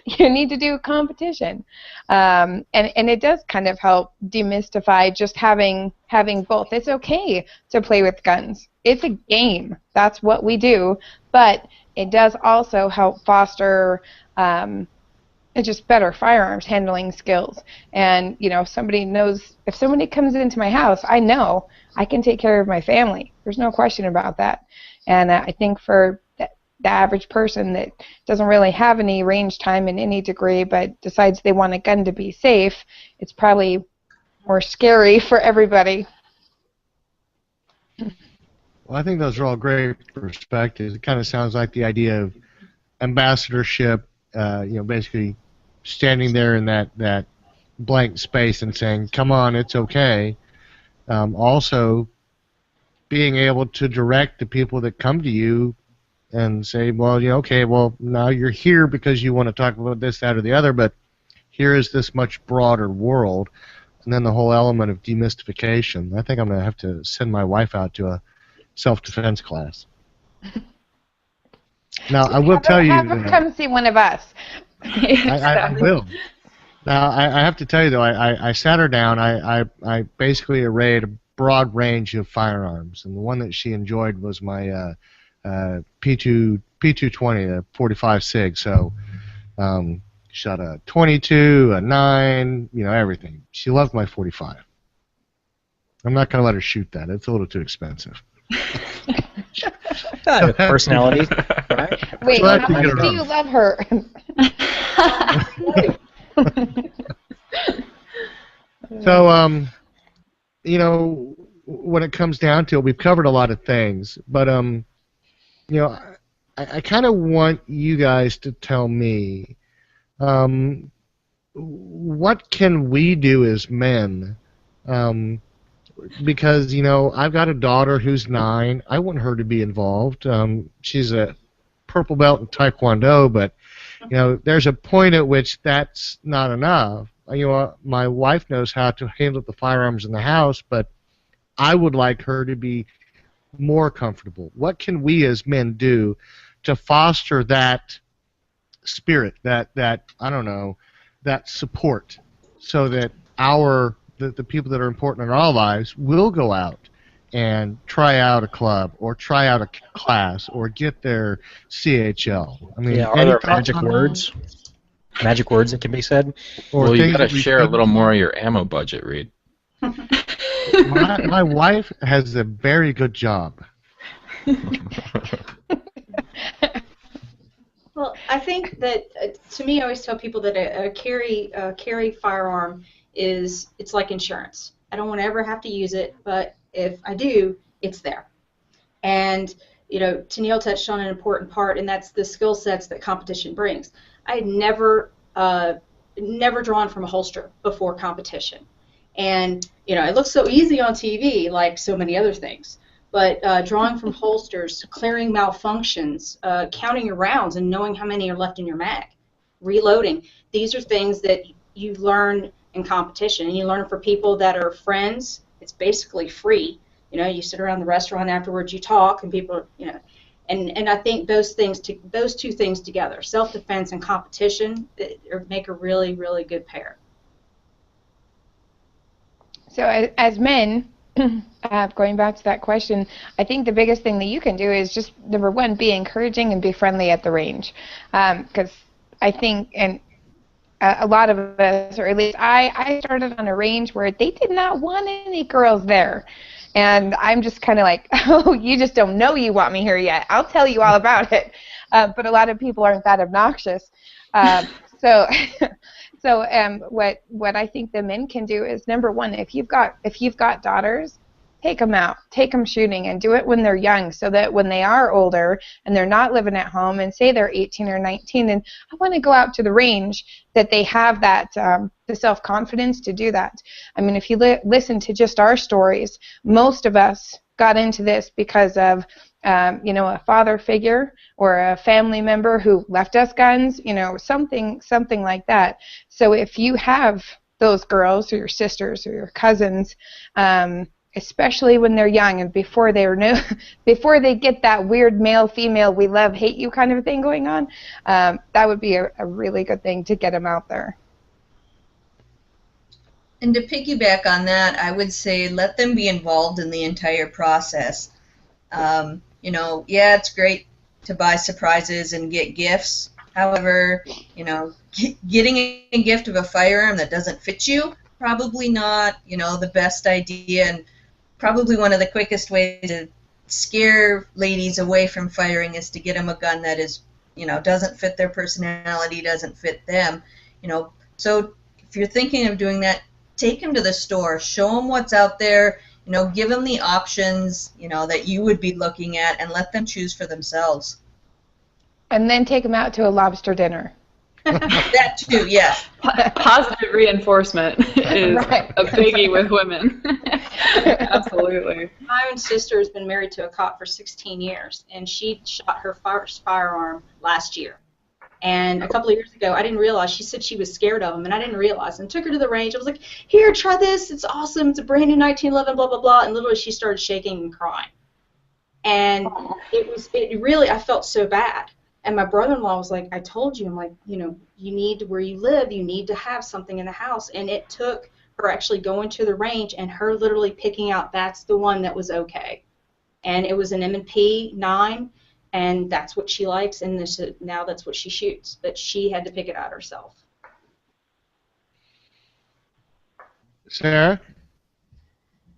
You need to do a competition. And it does kind of help demystify just having both. It's okay to play with guns. It's a game. That's what we do. But it does also help foster just better firearms handling skills. And, you know, if somebody comes into my house, I know I can take care of my family. There's no question about that. And I think for the average person that doesn't really have any range time in any degree but decides they want a gun to be safe, it's probably more scary for everybody. Well, I think those are all great perspectives. It kind of sounds like the idea of ambassadorship, you know, basically standing there in that blank space and saying, come on, it's okay. Also, being able to direct the people that come to you and say, well, you know, okay, well, now you're here because you want to talk about this, that, or the other, but here is this much broader world. And then the whole element of demystification. I think I'm going to have to send my wife out to a self-defense class. Now, I will tell you... Have her come see one of us. I will. Now, I have to tell you, though, I sat her down. I basically arrayed a broad range of firearms, and the one that she enjoyed was my P220, the 45 SIG. So, shot a 22, a 9, you know, everything. She loved my 45. I'm not going to let her shoot that. It's a little too expensive. Personality, right? Wait, how much do you love her? So, you know, when it comes down to it, we've covered a lot of things, but, you know, I kind of want you guys to tell me, what can we do as men because, I've got a daughter who's 9. I want her to be involved. She's a purple belt in Taekwondo, but, there's a point at which that's not enough. My wife knows how to handle the firearms in the house, but I would like her to be more comfortable. What can we as men do to foster that spirit, that I don't know, that support, so that the people that are important in our lives will go out and try out a club or try out a class or get their CHL? I mean, Are there magic words? Magic words that can be said? Or you things got to that we share a couldn't- little more of your ammo budget, Reed. My wife has a very good job. Well, I think that to me, I always tell people that a carry firearm it's like insurance. I don't want to ever have to use it, but if I do, it's there. And Tennille touched on an important part, and that's the skill sets that competition brings. I had never drawn from a holster before competition, and it looks so easy on TV, like so many other things. But drawing from holsters, clearing malfunctions, counting your rounds and knowing how many are left in your mag, reloading, these are things that you learn in competition. And you learn for people that are friends. It's basically free. You sit around the restaurant afterwards, you talk, and people, and I think those two things together, self-defense and competition, make a really, really good pair. So as men, going back to that question, I think the biggest thing that you can do is just, number one, be encouraging and be friendly at the range. Because I think, and a lot of us, or at least I started on a range where they did not want any girls there. And I'm just kind of like, oh, you just don't know you want me here yet. I'll tell you all about it. But a lot of people aren't that obnoxious. So what I think the men can do is, number one, if you've got daughters, take them out, take them shooting, and do it when they're young, so that when they are older and they're not living at home, and say they're 18 or 19, and I want to go out to the range, that they have that the self-confidence to do that. I mean, if you listen to just our stories, most of us got into this because of a father figure or a family member who left us guns, something like that. So if you have those girls or your sisters or your cousins, especially when they're young and before they get that weird male-female we love, hate you kind of thing going on, that would be a really good thing to get them out there. And to piggyback on that, I would say let them be involved in the entire process. It's great to buy surprises and get gifts. However, getting a gift of a firearm that doesn't fit you, probably not, the best idea, and probably one of the quickest ways to scare ladies away from firing is to get them a gun that is, doesn't fit their personality, doesn't fit them, So if you're thinking of doing that, take them to the store, show them what's out there, give them the options, that you would be looking at, and let them choose for themselves. And then take them out to a lobster dinner. That too, yes. Positive reinforcement is Right. a biggie with women. Absolutely. My own sister has been married to a cop for 16 years, and she shot her first firearm last year. And a couple of years ago, I didn't realize, she said she was scared of him, and I didn't realize, and took her to the range. I was like, here, try this, it's awesome, it's a brand new 1911, blah, blah, blah, and literally she started shaking and crying. And it really, I felt so bad. And my brother-in-law was like, I told you, I'm like, you need, where you live, you need to have something in the house. And it took her actually going to the range and her literally picking out, that's the one that was okay. And it was an M&P 9, and that's what she likes, and now that's what she shoots. But she had to pick it out herself. Sarah,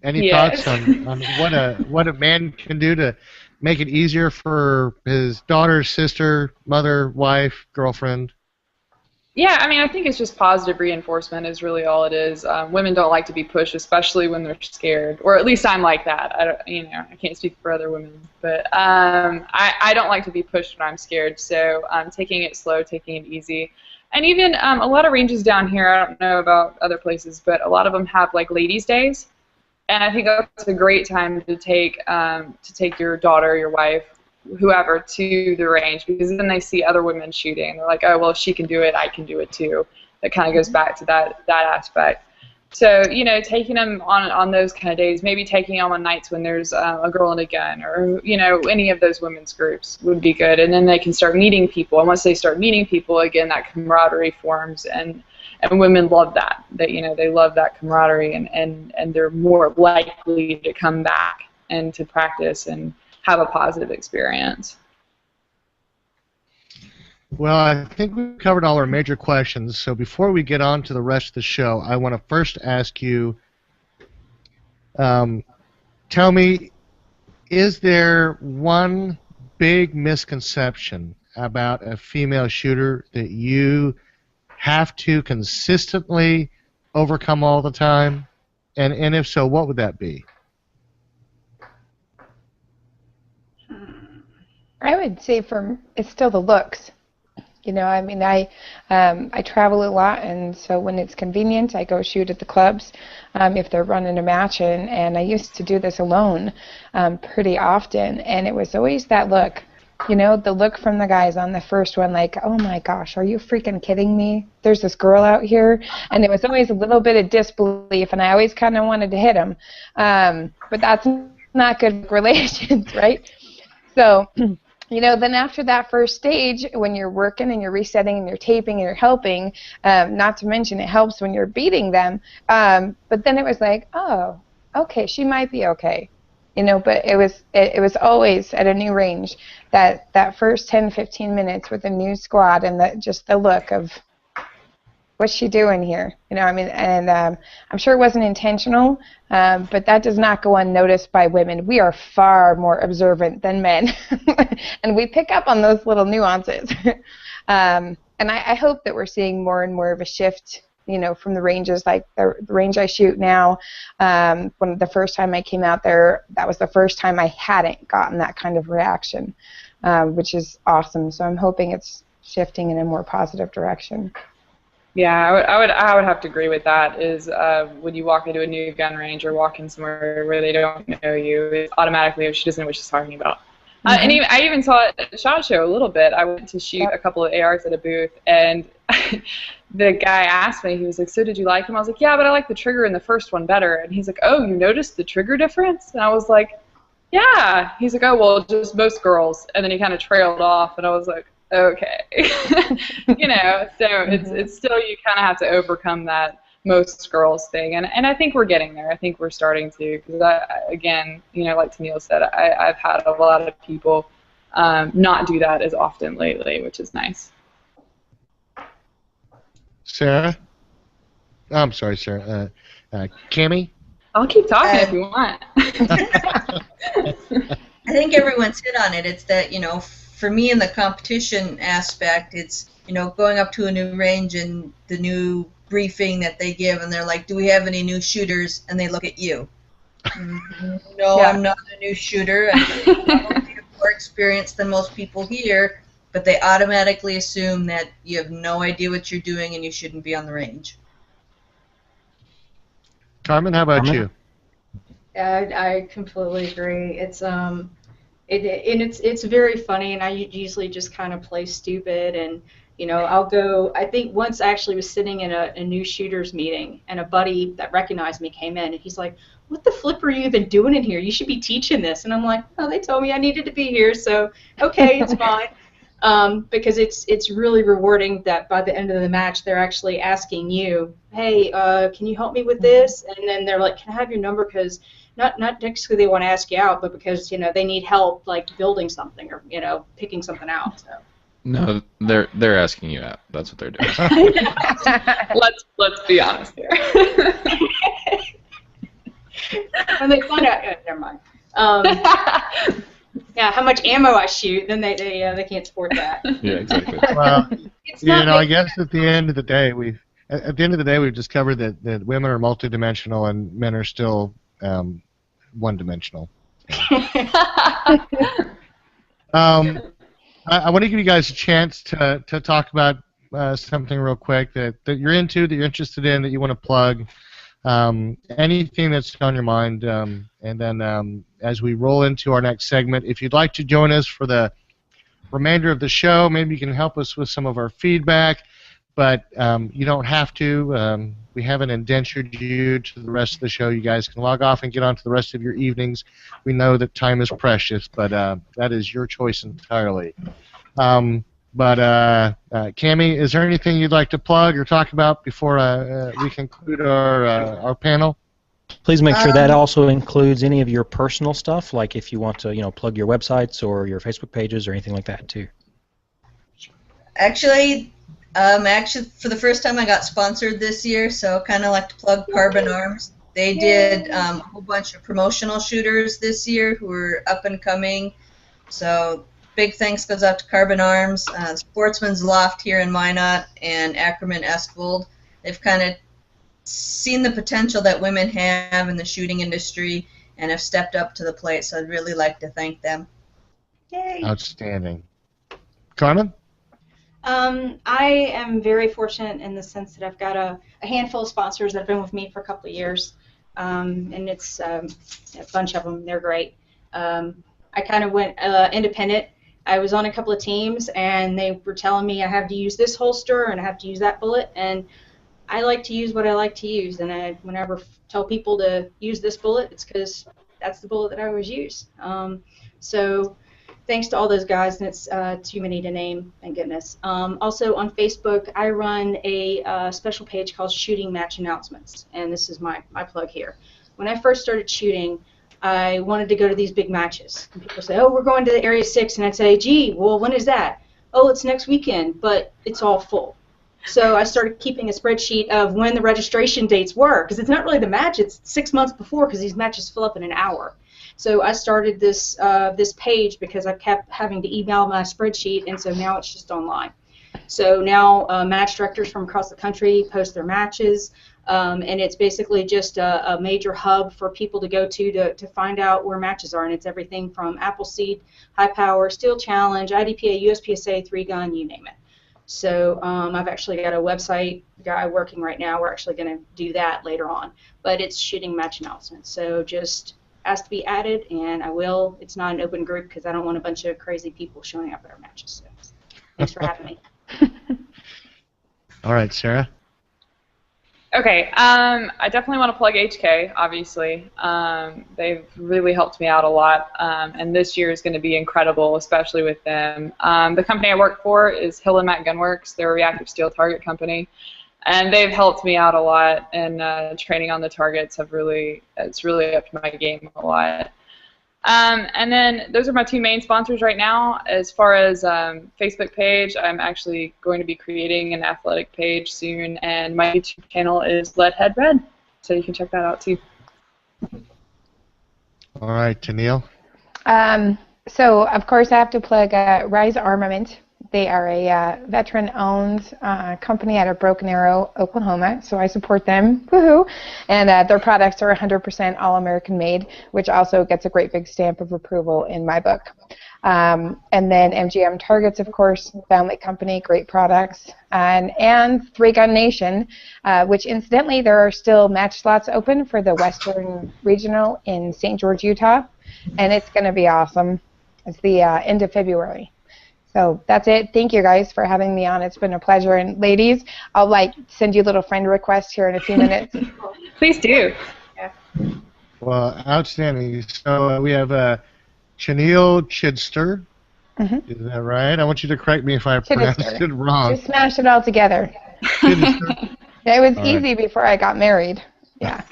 any thoughts on what a man can do to make it easier for his daughter, sister, mother, wife, girlfriend? Yeah, I mean, I think it's just positive reinforcement is really all it is. Women don't like to be pushed, especially when they're scared, or at least I'm like that. I can't speak for other women, but I don't like to be pushed when I'm scared. So taking it slow, taking it easy, and even a lot of ranges down here. I don't know about other places, but a lot of them have like ladies' days, And I think that's a great time to take your daughter, your wife, whoever, to the range, because then they see other women shooting. They're like, oh, well, if she can do it, I can do it too. That kind of goes back to that aspect. So, you know, taking them on those kind of days, maybe taking them on nights when there's a girl and a gun, or, you know, any of those women's groups would be good. And then they can start meeting people. And once they start meeting people, again, that camaraderie forms. And women love that. You know, they love that camaraderie, and they're more likely to come back and to practice and have a positive experience. Well, I think we've covered all our major questions, so before we get on to the rest of the show, I want to first ask you, tell me, is there one big misconception about a female shooter that you have to consistently overcome all the time? And if so, what would that be? I would say it's still the looks. You know, I mean, I travel a lot, and so when it's convenient, I go shoot at the clubs if they're running a match, and I used to do this alone pretty often, and it was always that look, you know, the look from the guys on the first one, like, oh my gosh, are you freaking kidding me? There's this girl out here, and it was always a little bit of disbelief, and I always kind of wanted to hit him, but that's not good relations, right? So, you know, then after that first stage, when you're working and you're resetting and you're taping and you're helping, not to mention it helps when you're beating them, but then it was like, oh, okay, she might be okay. You know, but it was always at a new range, that first 10, 15 minutes with a new squad, and just the look of, what's she doing here? You know, I mean, and I'm sure it wasn't intentional, but that does not go unnoticed by women. We are far more observant than men, and we pick up on those little nuances. And I hope that we're seeing more and more of a shift, you know, from the ranges, like the range I shoot now. When the first time I came out there, that was the first time I hadn't gotten that kind of reaction, which is awesome. So I'm hoping it's shifting in a more positive direction. Yeah, I would have to agree with that. Is when you walk into a new gun range or walk in somewhere where they don't know you, it's automatically, if she doesn't know what she's talking about. And I even saw it at the SHOT Show a little bit. I went to shoot a couple of ARs at a booth, and the guy asked me, he was like, so did you like them? I was like, yeah, but I like the trigger in the first one better. And he's like, oh, you noticed the trigger difference? And I was like, yeah. He's like, oh, well, just most girls. And then he kind of trailed off, and I was like, okay. You know, so it's still, you kind of have to overcome that most girls thing, and I think we're getting there. I think we're starting to, because again, you know, like Tennille said, I've had a lot of people not do that as often lately, which is nice. Sarah? Oh, I'm sorry, Sarah. Cammie? I'll keep talking if you want. I think everyone's hit on it. It's that, you know, for me in the competition aspect, it's, you know, going up to a new range and the new briefing that they give, and they're like, do we have any new shooters? And they look at you. No, yeah. I'm not a new shooter. I'm probably more experienced than most people here, but they automatically assume that you have no idea what you're doing and you shouldn't be on the range. Carmen, how about you? I completely agree. It's it's very funny, and I usually just kind of play stupid, and you know, I'll go. I think once I actually was sitting in a new shooters meeting, and a buddy that recognized me came in, and he's like, "What the flip are you even doing in here? You should be teaching this." And I'm like, "Oh, they told me I needed to be here, so okay, it's fine." Because it's really rewarding that by the end of the match they're actually asking you, "Hey, can you help me with this?" And then they're like, "Can I have your number?" Because not because they want to ask you out, but because, you know, they need help, like building something or, you know, picking something out. So. No, they're asking you out. That's what they're doing. let's be honest here. When they find out, never mind. Yeah, how much ammo I shoot, then they can't support that. Yeah, exactly. Well, you know, I guess at the end of the day we've discovered that women are multidimensional and men are still one-dimensional. I want to give you guys a chance to talk about something real quick that you're into, that you're interested in, that you want to plug. anything that's on your mind. And then as we roll into our next segment, if you'd like to join us for the remainder of the show, maybe you can help us with some of our feedback, but you don't have to. We haven't indentured you to the rest of the show. You guys can log off and get on to the rest of your evenings. We know that time is precious, but that is your choice entirely. Cammie, is there anything you'd like to plug or talk about before we conclude our panel? Please make sure that also includes any of your personal stuff, like if you want to, plug your websites or your Facebook pages or anything like that too. Actually, for the first time I got sponsored this year, so kind of like to plug Carbon Arms. They did a whole bunch of promotional shooters this year who were up and coming. So big thanks goes out to Carbon Arms, Sportsman's Loft here in Minot, and Ackerman Escold. They've kind of seen the potential that women have in the shooting industry and have stepped up to the plate, so I'd really like to thank them. Yay! Outstanding. Carmen? I am very fortunate in the sense that I've got a handful of sponsors that have been with me for a couple of years, and it's a bunch of them. They're great. I kind of went independent. I was on a couple of teams, and they were telling me I have to use this holster and I have to use that bullet, and I like to use what I like to use, and whenever I tell people to use this bullet, it's because that's the bullet that I always use. So thanks to all those guys, and it's too many to name, thank goodness. Also on Facebook, I run a special page called Shooting Match Announcements, and this is my plug here. When I first started shooting, I wanted to go to these big matches. And people say, oh, we're going to the Area 6, and I'd say, gee, well, when is that? Oh, it's next weekend, but it's all full. So I started keeping a spreadsheet of when the registration dates were, because it's not really the match, it's 6 months before, because these matches fill up in an hour. So I started this page because I kept having to email my spreadsheet, and so now it's just online. So now match directors from across the country post their matches, and it's basically just a major hub for people to go to find out where matches are, and it's everything from Appleseed, High Power, Steel Challenge, IDPA, USPSA, 3-gun, you name it. So I've actually got a website guy working right now. We're actually going to do that later on. But it's Shooting Match Announcements. So just ask to be added, and I will. It's not an open group because I don't want a bunch of crazy people showing up at our matches. So thanks for having me. All right, Sarah. Okay, I definitely want to plug HK, obviously. They've really helped me out a lot, and this year is going to be incredible, especially with them. The company I work for is Hill & Mac Gunworks. They're a reactive steel target company, and they've helped me out a lot, and training on the targets it's really upped my game a lot. And then those are my two main sponsors right now. As far as Facebook page, I'm actually going to be creating an athletic page soon, and my YouTube channel is Leadhead Red, so you can check that out too. All right, Tennille. So, of course, I have to plug Rise Armament. They are a veteran-owned company out of Broken Arrow, Oklahoma, so I support them. Woohoo! And their products are 100% all-American made, which also gets a great big stamp of approval in my book. And then MGM Targets, of course, family company, great products. And 3-Gun Nation, which incidentally, there are still match slots open for the Western Regional in St. George, Utah, and it's going to be awesome. It's the end of February. So that's it. Thank you guys for having me on. It's been a pleasure. And ladies, I'll send you a little friend request here in a few minutes. Please do. Yeah. Well, outstanding. So we have Tennille Chidster. Mm-hmm. Is that right? I want you to correct me if I pronounced it wrong. Just smash it all together. It was easy before I got married. Yeah.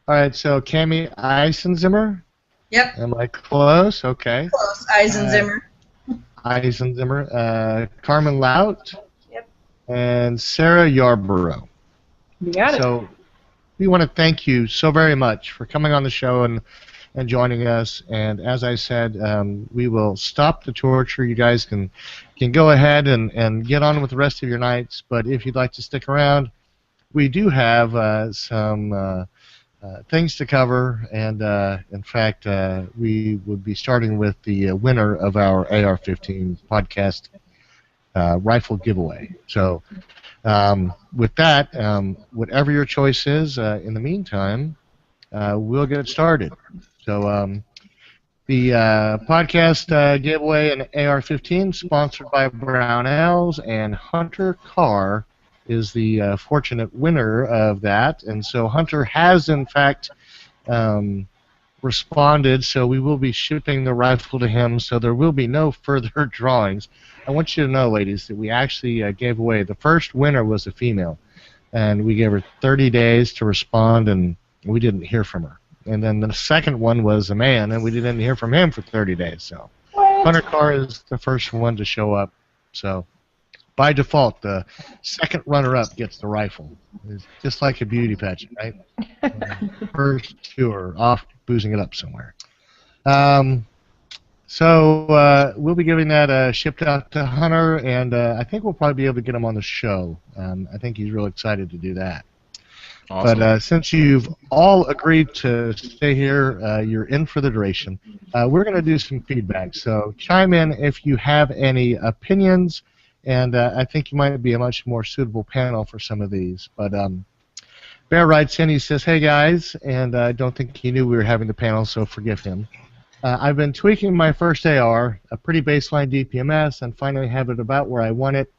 All right. So Cammie Eisenzimmer. Yep. Am I close? Okay. Close. Eisenzimmer. Eisenzimmer, Carmen Laut, Yep. and Sarah Yarborough. You got it. So we want to thank you so very much for coming on the show and joining us. And as I said, we will stop the torture. You guys can go ahead and get on with the rest of your nights. But if you'd like to stick around, we do have some things to cover, and in fact, we would be starting with the winner of our AR-15 podcast rifle giveaway. So With that, whatever your choice is, in the meantime, we'll get started. So the podcast giveaway an AR-15 sponsored by Brownells, and Hunter Carr is the fortunate winner of that. And so Hunter has, in fact, responded, so we will be shipping the rifle to him, so there will be no further drawings. I want you to know, ladies, that we actually gave away, the first winner was a female, and we gave her 30 days to respond, and we didn't hear from her. And then the second one was a man, and we didn't hear from him for 30 days. So Hunter Carr is the first one to show up. So by default, the second runner-up gets the rifle. It's just like a beauty pageant, right? First two are off boozing it up somewhere. So we'll be giving that shipped out to Hunter, and I think we'll probably be able to get him on the show. I think he's real excited to do that. Awesome. But since you've all agreed to stay here, you're in for the duration. We're going to do some feedback, so chime in if you have any opinions, and I think you might be a much more suitable panel for some of these. But Bear writes in, he says, "Hey guys," and I don't think he knew we were having the panel, so forgive him. I've been tweaking my first AR, a pretty baseline DPMS, and finally have it about where I want it.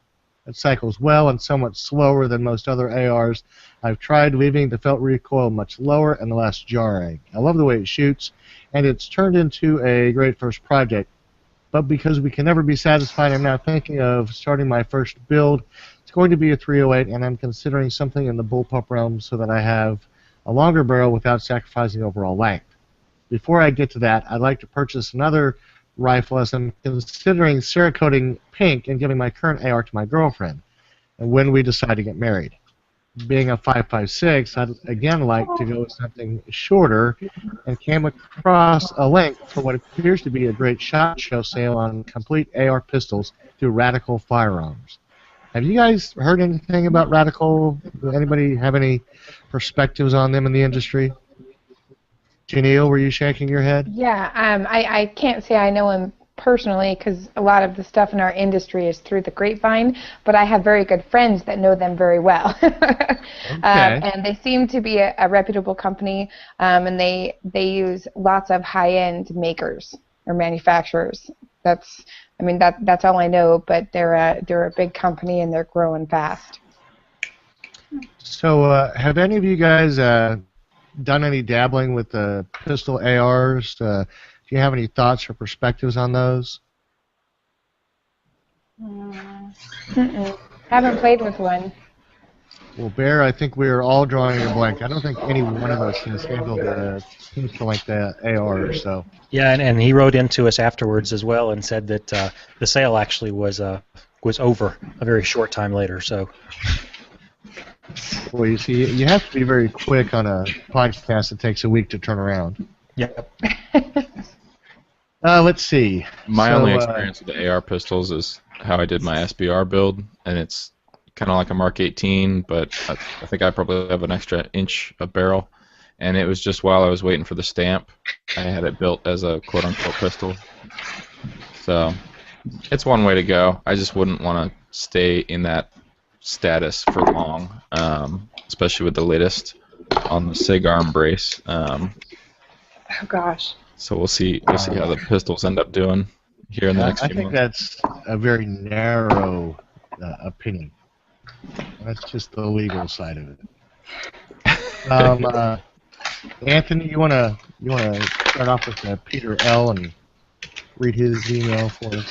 It cycles well and somewhat slower than most other ARs. I've tried leaving the felt recoil much lower and less jarring. I love the way it shoots, and it's turned into a great first project. But because we can never be satisfied, I'm now thinking of starting my first build. It's going to be a 308, and I'm considering something in the bullpup realm so that I have a longer barrel without sacrificing overall length. Before I get to that, I'd like to purchase another rifle, as I'm considering Cerakoting pink and giving my current AR to my girlfriend, and when we decide to get married. Being a 5.56, I'd again like to go with something shorter, and came across a link for what appears to be a great SHOT Show sale on complete AR pistols through Radical Firearms. Have you guys heard anything about Radical? Anybody have any perspectives on them in the industry? Janelle, were you shaking your head? Yeah, I can't say I know him personally because a lot of the stuff in our industry is through the grapevine, but I have very good friends that know them very well. Okay. And they seem to be a reputable company, and they use lots of high-end makers or manufacturers. That's all I know, but they're a big company and they're growing fast. So have any of you guys done any dabbling with the pistol ARs? Do you have any thoughts or perspectives on those? Haven't played with one. Well, Bear, I think we are all drawing a blank. I don't think any one of us has handled a pistol like the AR or so. Yeah, and he wrote into us afterwards as well and said that the sale actually was over a very short time later. So. Well, you see, you have to be very quick on a podcast that takes a week to turn around. Yep. Let's see. My only experience with the AR pistols is how I did my SBR build, and it's kind of like a Mark 18, but I think I probably have an extra inch of barrel, and it was just while I was waiting for the stamp, I had it built as a quote-unquote pistol. So it's one way to go. I just wouldn't want to stay in that status for long, especially with the latest on the SIG arm brace. Oh gosh. So we'll see how the pistols end up doing here in the next few months. I think that's a very narrow opinion. That's just the legal side of it. Anthony, you wanna start off with Peter L. and read his email for us?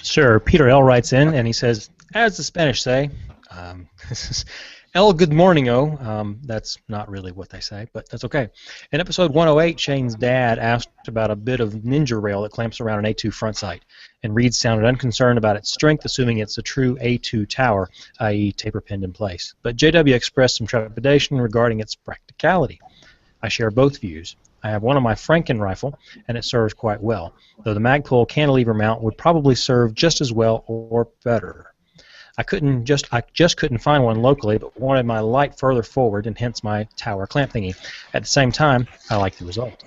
Sure. Peter L. writes in and he says, as the Spanish say, this is El good morning-o. That's not really what they say, but that's okay. In episode 108, Shane's dad asked about a bit of ninja rail that clamps around an A2 front sight, and Reed sounded unconcerned about its strength, assuming it's a true A2 tower, i.e. taper pinned in place. But JW expressed some trepidation regarding its practicality. I share both views. I have one on my Franken rifle, and it serves quite well, though the Magpul cantilever mount would probably serve just as well or better. I just couldn't find one locally, but wanted my light further forward, and hence my tower clamp thingy. At the same time, I like the result.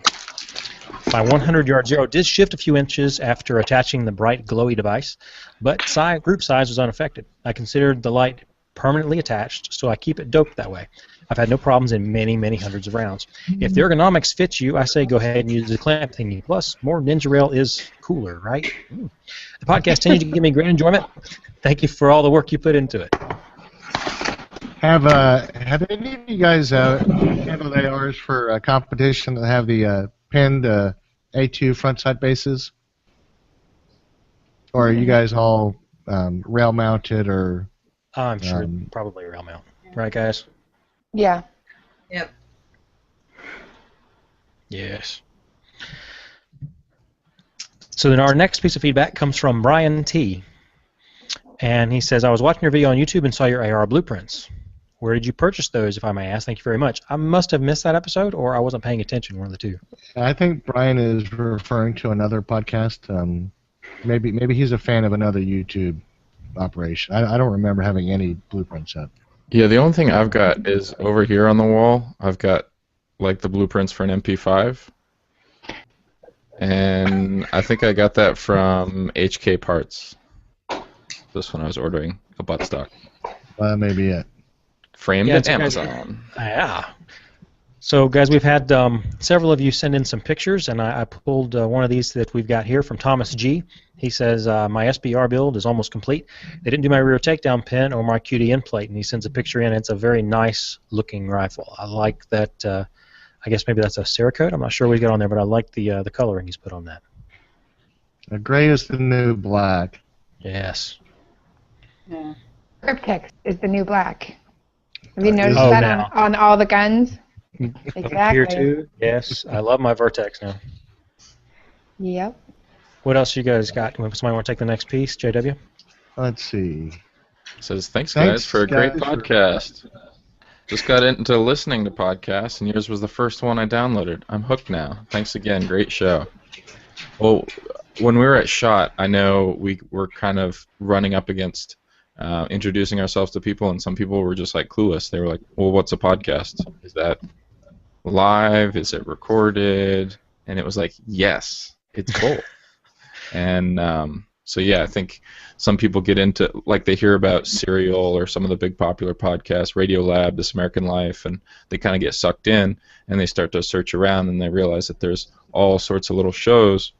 My 100-yard zero did shift a few inches after attaching the bright glowy device, but group size was unaffected. I considered the light permanently attached, so I keep it doped that way. I've had no problems in many, many hundreds of rounds. If the ergonomics fits you, I say go ahead and use the clamp thingy. Plus, more Ninja Rail is cooler, right? The podcast continues to give me great enjoyment. Thank you for all the work you put into it. Have any of you guys handled ARs for competition that have the pinned A2 front side bases? Or are you guys all rail mounted or? I'm sure probably rail mount, right, guys? Yeah. Yep. Yes. So then our next piece of feedback comes from Brian T. And he says, I was watching your video on YouTube and saw your AR blueprints. Where did you purchase those, if I may ask? Thank you very much. I must have missed that episode, or I wasn't paying attention, one of the two. I think Brian is referring to another podcast. Maybe he's a fan of another YouTube operation. I don't remember having any blueprints up. Yeah, the only thing I've got is over here on the wall. I've got like the blueprints for an MP5, and I think I got that from HK Parts. This one I was ordering a buttstock. That may be it. Framed Yeah, at so guys- Amazon. Yeah. So, guys, we've had several of you send in some pictures, and I pulled one of these that we've got here from Thomas G. He says, my SBR build is almost complete. They didn't do my rear takedown pin or my QDN plate, and he sends a picture in. It's a very nice-looking rifle. I like that. I guess maybe that's a Cerakote. I'm not sure what he got on there, but I like the coloring he's put on that. The gray is the new black. Yes. Yeah. Cryptex is the new black. Have you noticed Oh, that now. on all the guns? Here Exactly. too. Yes, I love my Vertex now. Yep. What else you guys got? Somebody want to take the next piece, JW? Let's see. Says, thanks Thanks, guys for a great guys, for- podcast. Just got into listening to podcasts, and yours was the first one I downloaded. I'm hooked now. Thanks again. Great show. Well, when we were at SHOT, I know we were kind of running up against introducing ourselves to people, and some people were just like clueless. They were like, well, what's a podcast? Is that live? Is it recorded? And it was like, yes, it's both. And so, yeah, I think some people get into, like, they hear about Serial or some of the big popular podcasts, Radio Lab, This American Life, and they kind of get sucked in, and they start to search around, and they realize that there's all sorts of little shows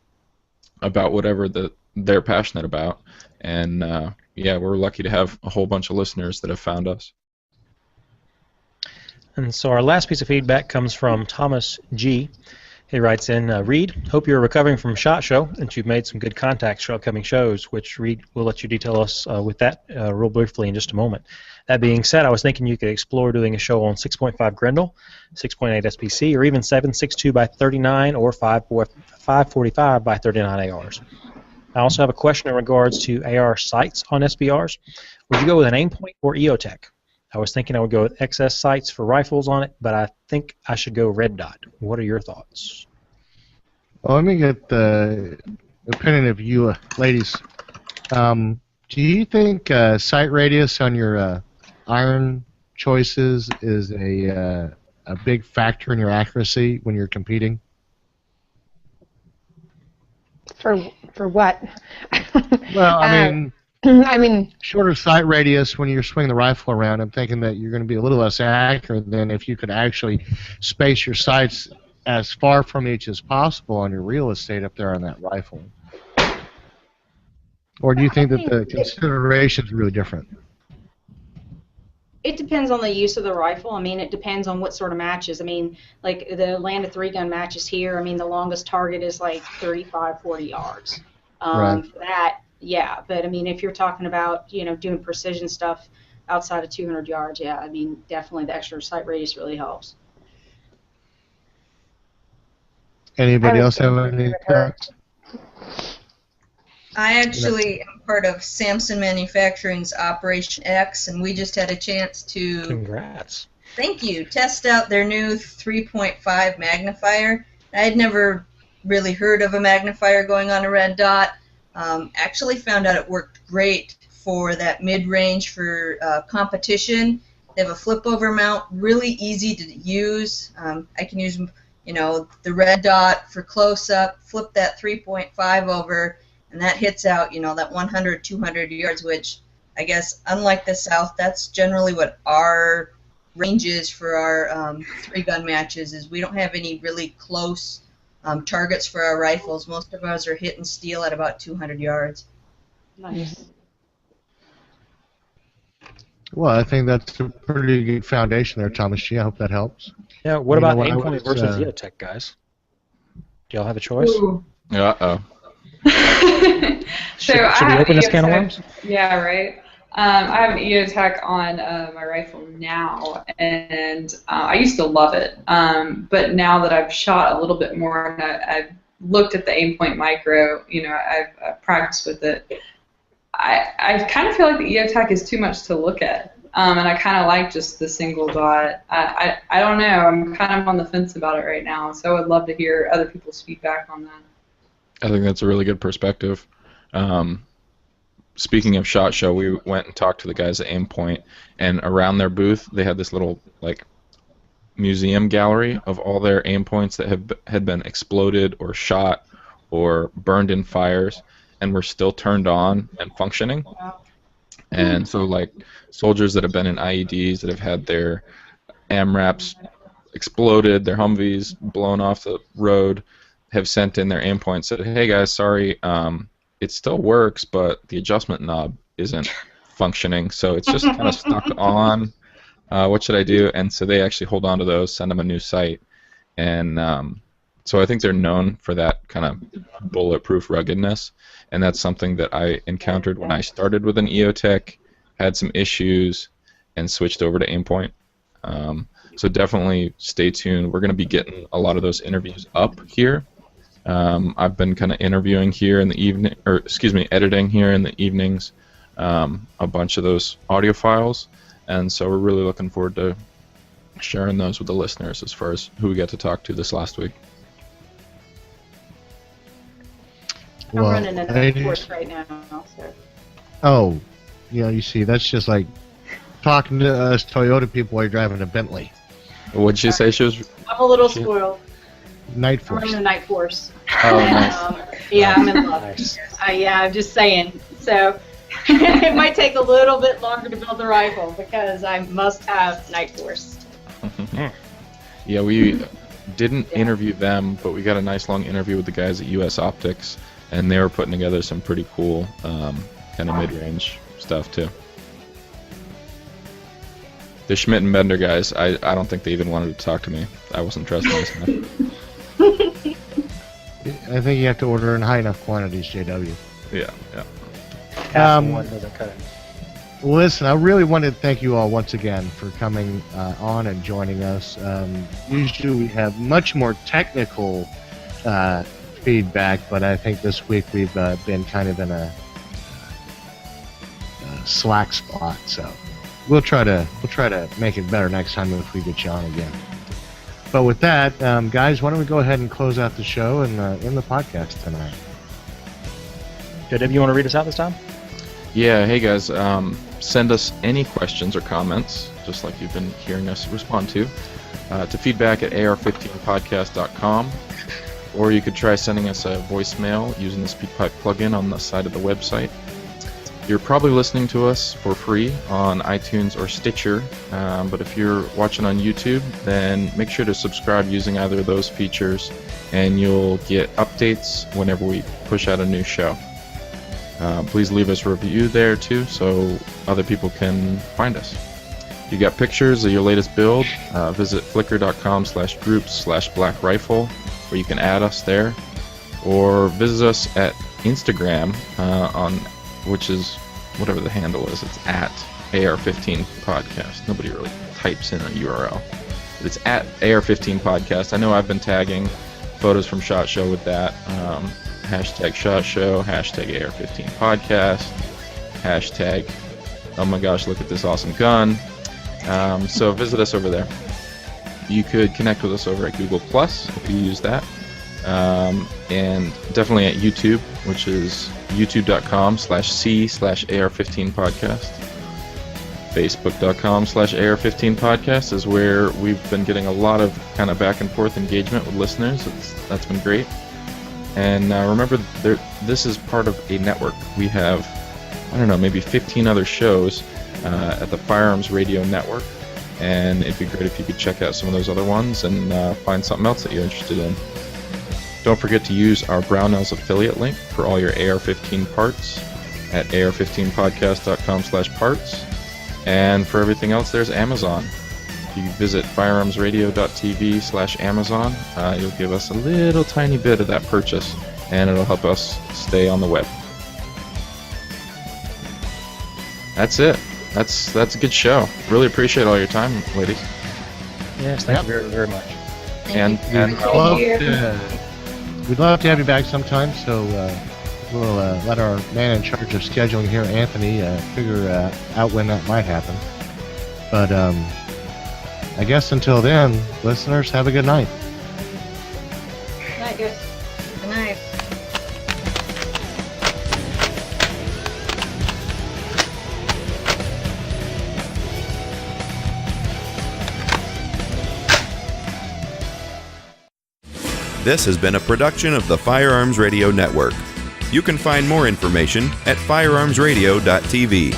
about whatever they're passionate about. And, yeah, we're lucky to have a whole bunch of listeners that have found us. And so our last piece of feedback comes from Thomas G. He writes in, Reed, hope you're recovering from SHOT Show and you've made some good contacts for upcoming shows, which Reed will let you detail us with that real briefly in just a moment. That being said, I was thinking you could explore doing a show on 6.5 Grendel, 6.8 SPC, or even 7.62 by 39 or 5.45 by 39 ARs. I also have a question in regards to AR sights on SBRs. Would you go with an Aimpoint or EOTech? I was thinking I would go with XS sights for rifles on it, but I think I should go red dot. What are your thoughts? Well, let me get the opinion of you ladies. Do you think sight radius on your iron choices is a big factor in your accuracy when you're competing? For what? Well, I mean, I mean, shorter sight radius when you're swinging the rifle around, I'm thinking that you're going to be a little less accurate than if you could actually space your sights as far from each as possible on your real estate up there on that rifle. Or do you think that the considerations are really different? It depends on the use of the rifle. I mean, it depends on what sort of matches. I mean, like the Land of 3-gun matches here, I mean, the longest target is like 35, 40 yards. Right. For that, yeah. But, I mean, if you're talking about, you know, doing precision stuff outside of 200 yards, yeah, I mean, definitely the extra sight radius really helps. Anybody else have any thoughts? I actually am part of Samson Manufacturing's Operation X, and we just had a chance to, Congrats. thank you, test out their new 3.5 magnifier. I had never really heard of a magnifier going on a red dot. Actually found out it worked great for that mid-range for competition. They have a flip-over mount, really easy to use. I can use, you know, the red dot for close-up, flip that 3.5 over, and that hits out, you know, that 100, 200 yards, which I guess unlike the South, that's generally what our range is for our 3-gun matches. Is we don't have any really close targets for our rifles. Most of ours are hit and steal at about 200 yards. Nice. Well, I think that's a pretty good foundation there, Thomas G. I hope that helps. Yeah, what You know about what, I aimpoint was, versus EOTech, guys? Do y'all have a choice? Uh-oh. So should we open this can of worms? Yeah, right. I have an EOTech on my rifle now, and I used to love it. But now that I've shot a little bit more and I've looked at the aimpoint micro, I've practiced with it. I kind of feel like the EOTech is too much to look at, and I kind of like just the single dot. I don't know. I'm kind of on the fence about it right now, so I would love to hear other people's feedback on that. I think that's a really good perspective. Speaking of SHOT Show, we went and talked to the guys at Aimpoint, and around their booth, they had this little museum gallery of all their Aimpoints that had been exploded or shot or burned in fires, and were still turned on and functioning. And so, soldiers that have been in IEDs, that have had their AMRAPs exploded, their Humvees blown off the road, have sent in their Aimpoint, said, "Hey guys, sorry, it still works, but the adjustment knob isn't functioning, so it's just kind of stuck on. What should I do?" And so they actually hold on to those, send them a new sight, and so I think they're known for that kind of bulletproof ruggedness, and that's something that I encountered when I started with an EOTech, had some issues, and switched over to Aimpoint. So definitely stay tuned. We're going to be getting a lot of those interviews up here. I've been kind of interviewing here in the evening, editing here in the evenings, a bunch of those audio files, and so we're really looking forward to sharing those with the listeners as far as who we got to talk to this last week. I'm running a night force right now. So. Oh, yeah, you see, that's just like talking to us Toyota people while you're driving a Bentley. What'd she say? She was. I'm a little spoiled. Night I'm Force. running a night force. Oh, nice. Yeah, I'm in love. Nice. Yeah, I'm just saying. So it might take a little bit longer to build the rifle because I must have night force. Yeah, we didn't interview them, but we got a nice long interview with the guys at US Optics, and they were putting together some pretty cool kind of mid-range stuff too. The Schmidt and Bender guys, I don't think they even wanted to talk to me. I wasn't trusting this enough. I think you have to order in high enough quantities, JW. Yeah. One doesn't cut it. Listen, I really wanted to thank you all once again for coming on and joining us. Usually we have much more technical feedback, but I think this week we've been kind of in a slack spot. So we'll try to make it better next time if we get you on again. But with that, guys, why don't we go ahead and close out the show and end the podcast tonight? JW, you want to read us out this time? Yeah, hey guys, send us any questions or comments, just like you've been hearing us respond to feedback at AR-15podcast.com, or you could try sending us a voicemail using the SpeakPipe plugin on the side of the website. You're probably listening to us for free on iTunes or Stitcher, but if you're watching on YouTube, then make sure to subscribe using either of those features, and you'll get updates whenever we push out a new show. Please leave us a review there too, so other people can find us. If you got pictures of your latest build, visit flickr.com/groups/blackrifle, where you can add us there, or visit us at Instagram which is whatever the handle is. It's at AR-15 podcast. Nobody really types in a URL. But it's at AR-15 podcast. I know I've been tagging photos from SHOT Show with that. Hashtag SHOT Show, hashtag AR-15 podcast, hashtag oh my gosh, look at this awesome gun. So visit us over there. You could connect with us over at Google Plus if you use that. And definitely at YouTube, which is youtube.com/c/AR-15 podcast. Facebook.com/AR-15 podcast is where we've been getting a lot of kind of back and forth engagement with listeners. That's been great. And remember, this is part of a network. We have I don't know, maybe 15 other shows at the Firearms Radio Network, and it'd be great if you could check out some of those other ones and find something else that you're interested in. Don't forget to use our Brownells affiliate link for all your AR-15 parts at ar15podcast.com/parts. And for everything else, there's Amazon. If you visit firearmsradio.tv/Amazon, you'll give us a little tiny bit of that purchase, and it'll help us stay on the web. That's it. That's a good show. Really appreciate all your time, ladies. Yes, thank you very, very much. And we'd love to have you back sometime, so we'll let our man in charge of scheduling here, Anthony, figure out when that might happen. But I guess until then, listeners, have a good night. Good night, guys. Good night. This has been a production of the Firearms Radio Network. You can find more information at firearmsradio.tv.